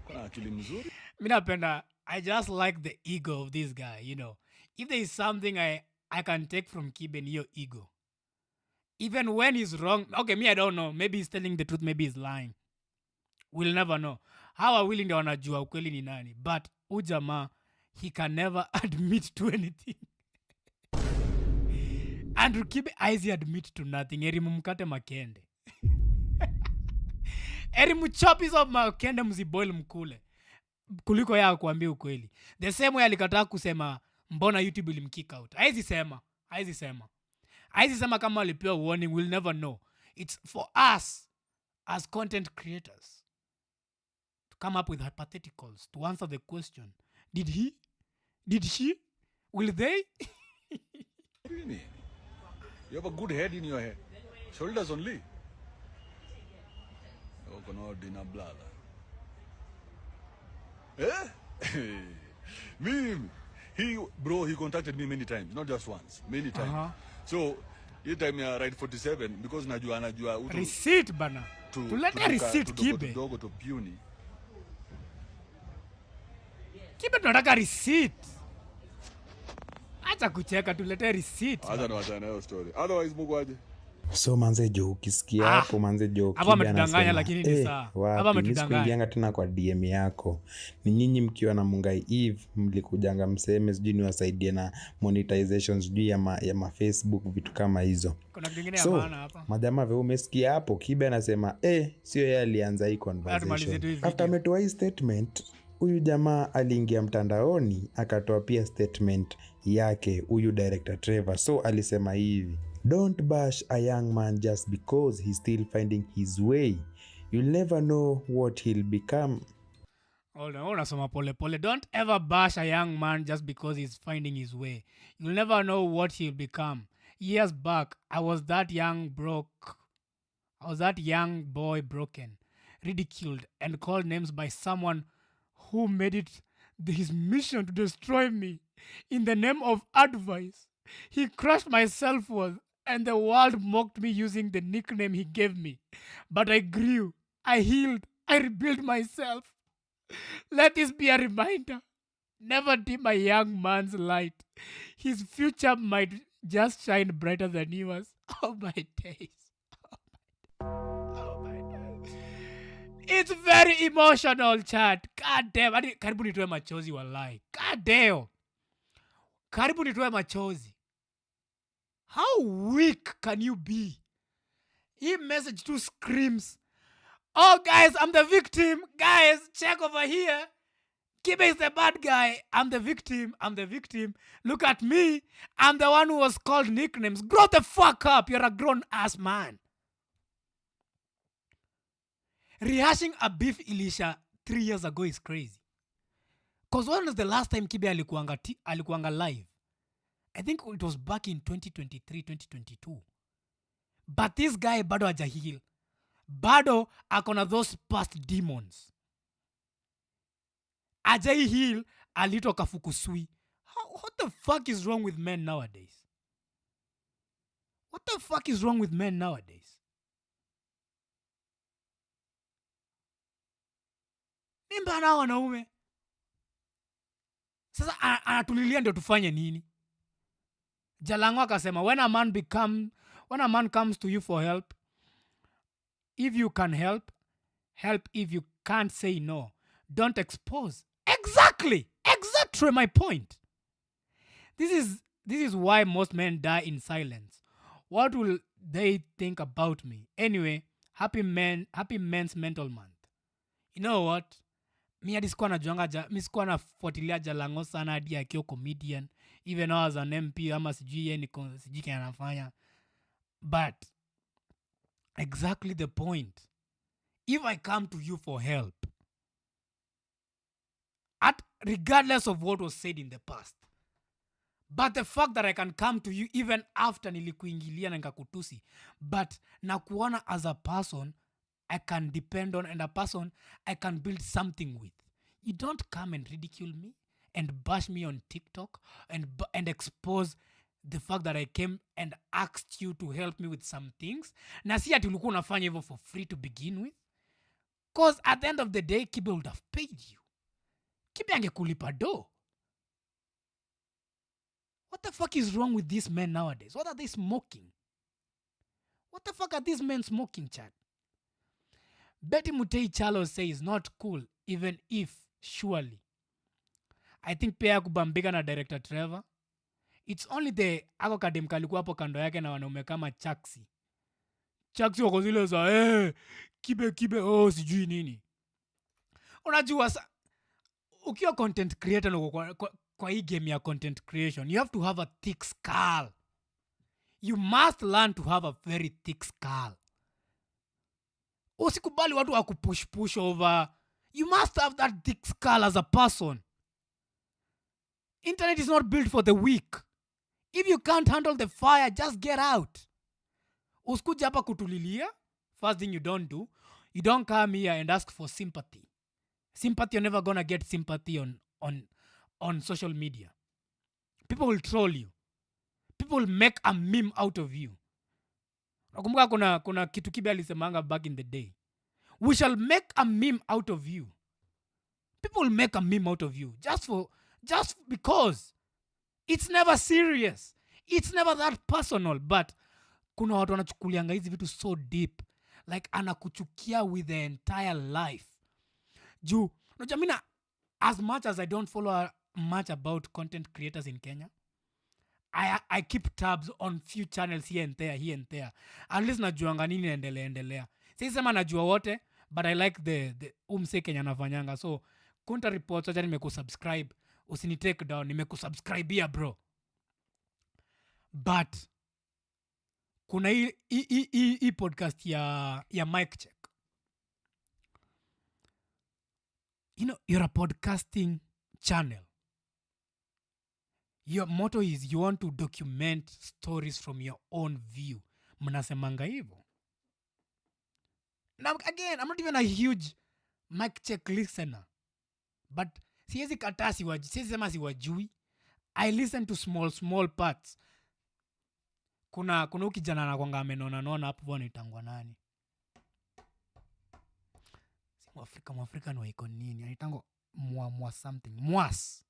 Kuna akili mzuri. Mimi napenda, I just like the ego of this guy, you know. If there is something I can take from Kibe, your ego. Even when he's wrong, okay, me I don't know. Maybe he's telling the truth, maybe he's lying. We'll never know. Hawa willing ndio wanajua ukweli ni nani. But Ujama, he can never admit to anything. Andrew Kibe easy admit to nothing. Eri mumkate makende. Eri mchop hizo makende mziboil mkule. Kuliko ya kuambia ukweli. The same way alikataa kusema mbona YouTube ilimkick out. Haizi sema kama alipewa warning, we'll never know. It's for us as content creators to come up with hypotheticals to answer the question. Did he? Did she? Will they? You have a good head in your head. Shoulders only. Oh, no dinner bladder. Eh? He contacted me many times, not just once, many times. So, he time ya ride 47 because anajua utu receipt bana. Tulete receipt Kibe. Dogo to Puny. Kibe tunataka receipt. Acha kucheka, tulete receipt. Acha na hiyo story. Otherwise mugwaje. So manze jo ukisikia hapo manze jo hapa ametudanganya lakini ni sawa. Hapa ametudanganya tena kwa DM yako. Ni nyinyi mkiwa na Mungai Eve mlikujanga mseme sijui niwasaidie na monetization sijui ya ma Facebook vitu kama hizo. Kuna kitu kingine ya maana hapa. Majamaa wewe umesikia hapo Kibe anasema sio yeye alianza hii conversation. After ametoa hii statement huyu jamaa aliingia mtandaoni akatoa pia statement yake huyu director Trevor. So alisema hivi: don't bash a young man just because he's still finding his way. You'll never know what he'll become. Hold on, unasoma pole pole. Don't ever bash a young man just because he's finding his way. You'll never know what he'll become. Years back, I was that young boy broken, ridiculed, and called names by someone who made it his mission to destroy me. In the name of advice, he crushed my self-worth, and the world mocked me using the nickname he gave me. But I grew, I healed, I rebuilt myself. Let this be a reminder. Never dim a young man's light. His future might just shine brighter than yours. Oh my days. Oh my days. It's very emotional, chat. God damn. Karibu nitoe machozi wallahi. God damn. Karibu nitoe machozi. How weak can you be? He message too screams. Oh, guys, I'm the victim. Guys, check over here. Kibe is the bad guy. I'm the victim. Look at me. I'm the one who was called nicknames. Grow the fuck up. You're a grown-ass man. Rehashing a beef Elisha 3 years ago is crazy. Because when was the last time Kibe alikuanga live? I think it was back in 2023, 2022. But this guy bado hajahil. Bado akona those past demons. Ajai heal alito kafukusui. What the fuck is wrong with men nowadays? What the fuck is wrong with men nowadays? Nimba na wanaume. Sasa anatulilia ndio tufanye nini? Jalango akasema when a man comes to you for help, if you can help. If you can't, say no. Don't expose. Exactly my point. This is why most men die in silence. What will they think about me? Anyway, happy men's mental month. You know what? Mi hadi sikuwa nafuatilia Jalango sana hadi akiwa comedian. Even though as an MP ama sijui anafanya. But exactly the point. If I come to you for help, regardless of what was said in the past, but the fact that I can come to you even after nilikuingilia na nikakutusi, but nakuona as a person I can depend on and a person I can build something with. You don't come and ridicule me and bash me on TikTok and expose the fact that I came and asked you to help me with some things. Na si ati ulikuwa unafanya hivyo for free to begin with. Because at the end of the day, Kibe would have paid you. Kibe angekulipa do. What the fuck is wrong with these men nowadays? What are they smoking? What the fuck are these men smoking, chat? Betty Mutei Chalo says not cool, even if, surely. I think pia kubambika na director Trevor. It's only the ako kadem kalikuwa hapo kando yake na wanaume kama Chaksi. Chaksi wako zile za Kibe sijui nini. Unajua ukiwa content creator na kwa hii game ya content creation, you have to have a thick skull. You must learn to have a very thick skull. Usikubali watu wakupush over. You must have that thick skull as a person. Internet is not built for the weak. If you can't handle the fire, just get out. Usikuja hapa kutulilia. First thing you don't do, you don't come here and ask for sympathy. sympathy, you're never gonna get sympathy on social media. People will troll you. People will make a meme out of you. Nakumbuka kuna kitu Kibe alisemanga back in the day. We shall make a meme out of you. People will make a meme out of you just because it's never serious. It's never that personal, but kuna watu wanachukulianga hizi vitu so deep, like anakuchukia with the entire life. Juu unajua mimi, as much as I don't follow much about content creators in Kenya, I keep tabs on few channels here and there. At least najuanga nini endelea. Sisi sema najua wote, but I like the umse Kenya nafanyanga. So counter reports, acha nimekusubscribe, usini take down, nimekusubscribe here bro. But kuna hii podcast ya Mic Check. You know, you're a podcasting channel. Your motto is you want to document stories from your own view. Mnasemanga hivyo. Now again, I'm not even a huge Mic Check listener. But siwezi kataa siwezi sema siwajui. I listen to small parts. Kuna ukijana anakuanga amenona hapo bwana itangwa nani? Si Mwafrika ni iko nini? Anaitangwa mwa something. Mwas.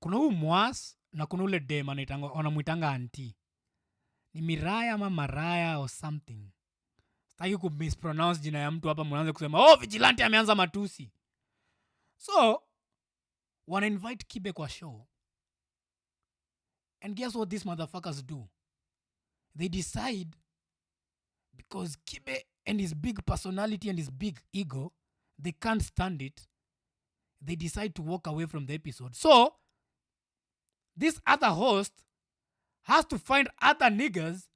Kuna huyu Mwas na kuna ule dem anaitangwa wanamuitanga auntie. Ni Miraya ama Maraya or something. Sitaki ku mispronounce jina ya mtu hapa mnaanza kusema Vigilante ameanza matusi. So wana invite Kibe kwa show. And guess what these motherfuckers do? They decide, because Kibe and his big personality and his big ego, they can't stand it. They decide to walk away from the episode. So this other host has to find other niggas.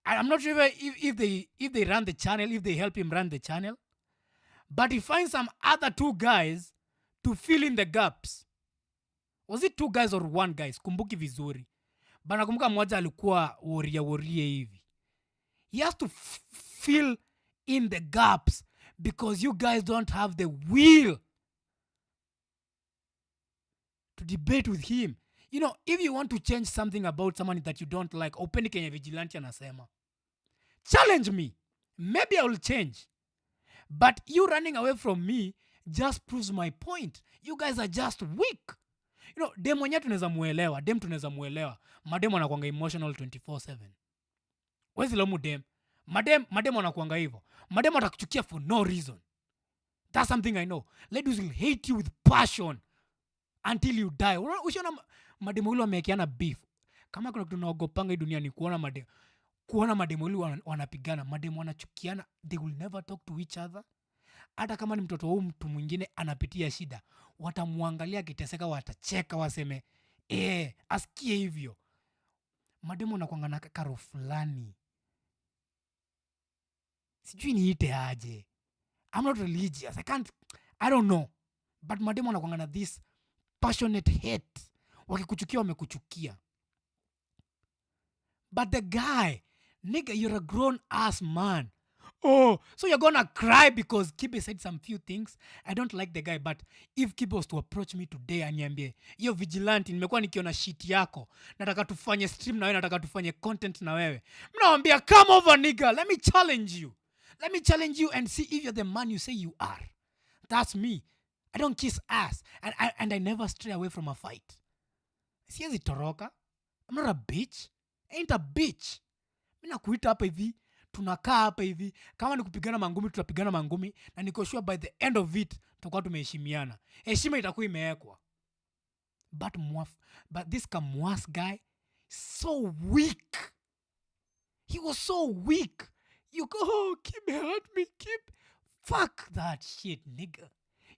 I'm not sure if they run the channel, if they help him run the channel. But he finds some other two guys to fill in the gaps. Was it two guys or one guy? Kumbuki vizuri. Bana kumbuka mmoja alikuwa woria hivi. He has to fill in the gaps because you guys don't have the will to debate with him. You know, if you want to change something about someone that you don't like, open Kenya Vigilante anasema. Challenge me. Maybe I will change. But you running away from me just proves my point. You guys are just weak. You know, dem mwenye tunaweza muelewa. Madem wanakuanga emotional 24/7. Wezi lomu dem. Madem wanakuanga hivyo. Madem watakuchukia for no reason. That's something I know. Ladies will hate you with passion until you die. Ushaona madem wale wamekiana beef. Kama kuna kitu naogopanga hii dunia ni kuona madem wale wanapigana. Madem wanachukiana. They will never talk to each other. Hata kama ni mtoto wa mtu mwingine anapitia shida, watamuangalia kiteseka, watacheka, waseme asikie hivyo. Mademo nakuanga na karo fulani, sijui niite aje. I'm not religious, I don't know, but mademo nakuanga na this passionate hate. Wakikuchukia wamekuchukia. But the guy, nigga, you're a grown ass man. Oh, so you're gonna cry because Kibe said some few things. I don't like the guy, but if Kibe was to approach me today aniambie, yo Vigilante, nimekuwa nikiona shit yako, nataka tufanye stream na wewe, nataka tufanye content na wewe, mnaambia come over nigga, let me challenge you and see if you're the man you say you are. That's me. I don't kiss ass, and I never stray away from a fight. Siwezi toroka. I'm not a bitch. I ain't a bitch. Mimi nakuita hapa hivi, tunakaa hapa hivi, kama ni kupigana mangumi tutapigana mangumi, na niko sure by the end of it tutakuwa tumeheshimiana. Heshima itakuwa imewekwa. But this Kamwas guy, so weak. He was so weak. You go, Kibe hurt me, Kibe. Fuck that shit, nigga.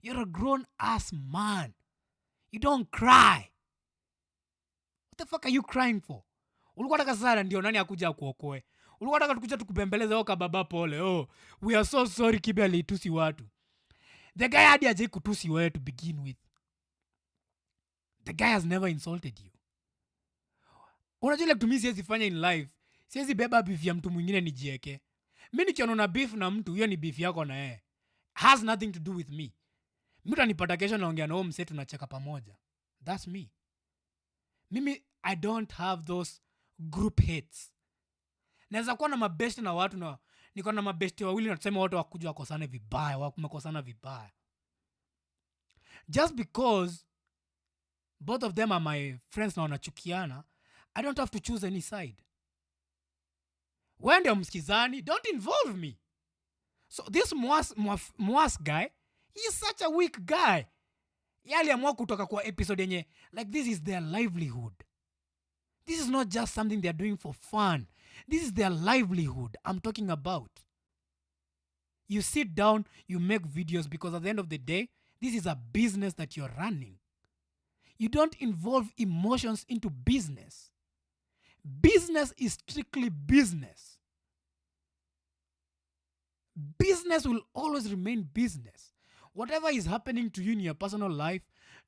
You're a grown ass man. You don't cry. What the fuck are you crying for? Ulikuwa nataka sana ndio nani akuja kuokoe? Ulikuwa nataka tukuja tukubembeleze oka baba pole. We are so sorry Kibe alitusi watu. The guy hadi aje kutusi wewe to begin with. The guy has never insulted you. Unajua ile kutumia siwezi fanya in life. Siwezi beba beef ya mtu mwingine nijieke. Mimi nikiona na beef na mtu, hiyo ni beef yako na yeye. Has nothing to do with me. Mimi utanipata kesho naongea na huyo msee tunacheka pamoja. That's me. Mimi I don't have those group hates. Naweza kuwa na mabesti na watu na niko na mabesti wawili na tuseme wote wakuja wakosane vibaya, wamekosana vibaya. Just because both of them are my friends na wanachukiana, I don't have to choose any side. When they're msikizani, don't involve me. So this Mwas guy, he's such a weak guy. Yali amua kutoka kwa episode yenye, like this is their livelihood. This is not just something they're doing for fun. This is their livelihood I'm talking about. You sit down, you make videos because at the end of the day, this is a business that you're running. You don't involve emotions into business. Business is strictly business. Business will always remain business. Whatever is happening to you in your personal life,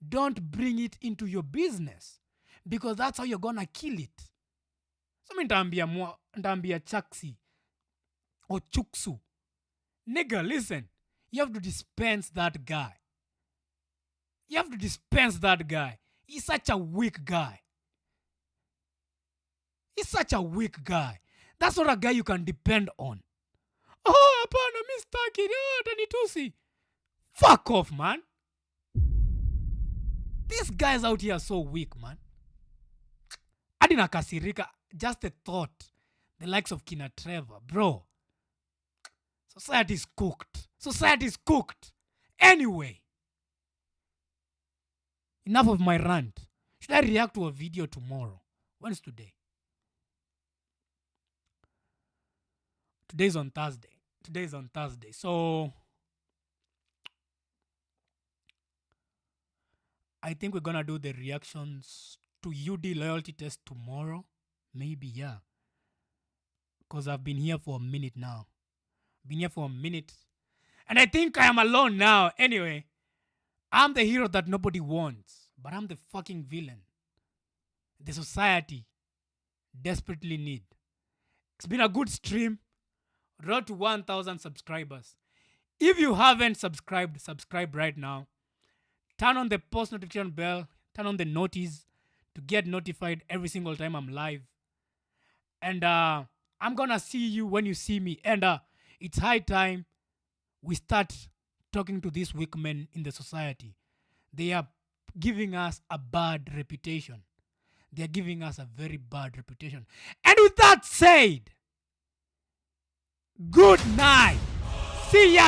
don't bring it into your business because that's how you're gonna kill it. So nitaambia Chaksi or Chuksu, nigga, listen, you have to dispense that guy. You have to dispense that guy. He's such a weak guy. He's such a weak guy. That's not a guy you can depend on. Oh, hapana, mistaki. Oh, tanitusi. Fuck off, man. These guys out here are so weak, man. Hadi nakasirika, just the thought. The likes of Kina Trevor, bro. Society is cooked. Society is cooked. Anyway. Enough of my rant. Should I react to a video tomorrow? When is today? Today's on Thursday. So I think we're gonna do the reactions to UD loyalty test tomorrow. Maybe, yeah. Because I've been here for a minute now. And I think I am alone now. Anyway, I'm the hero that nobody wants. But I'm the fucking villain. The society desperately need. It's been a good stream. Road to 1,000 subscribers. If you haven't subscribed, subscribe right now. Turn on the post notification bell. Turn on the notice to get notified every single time I'm live. And I'm gonna see you when you see me. And it's high time we start talking to these weak men in the society. They are giving us a bad reputation. They are giving us a very bad reputation. And with that said, good night. See ya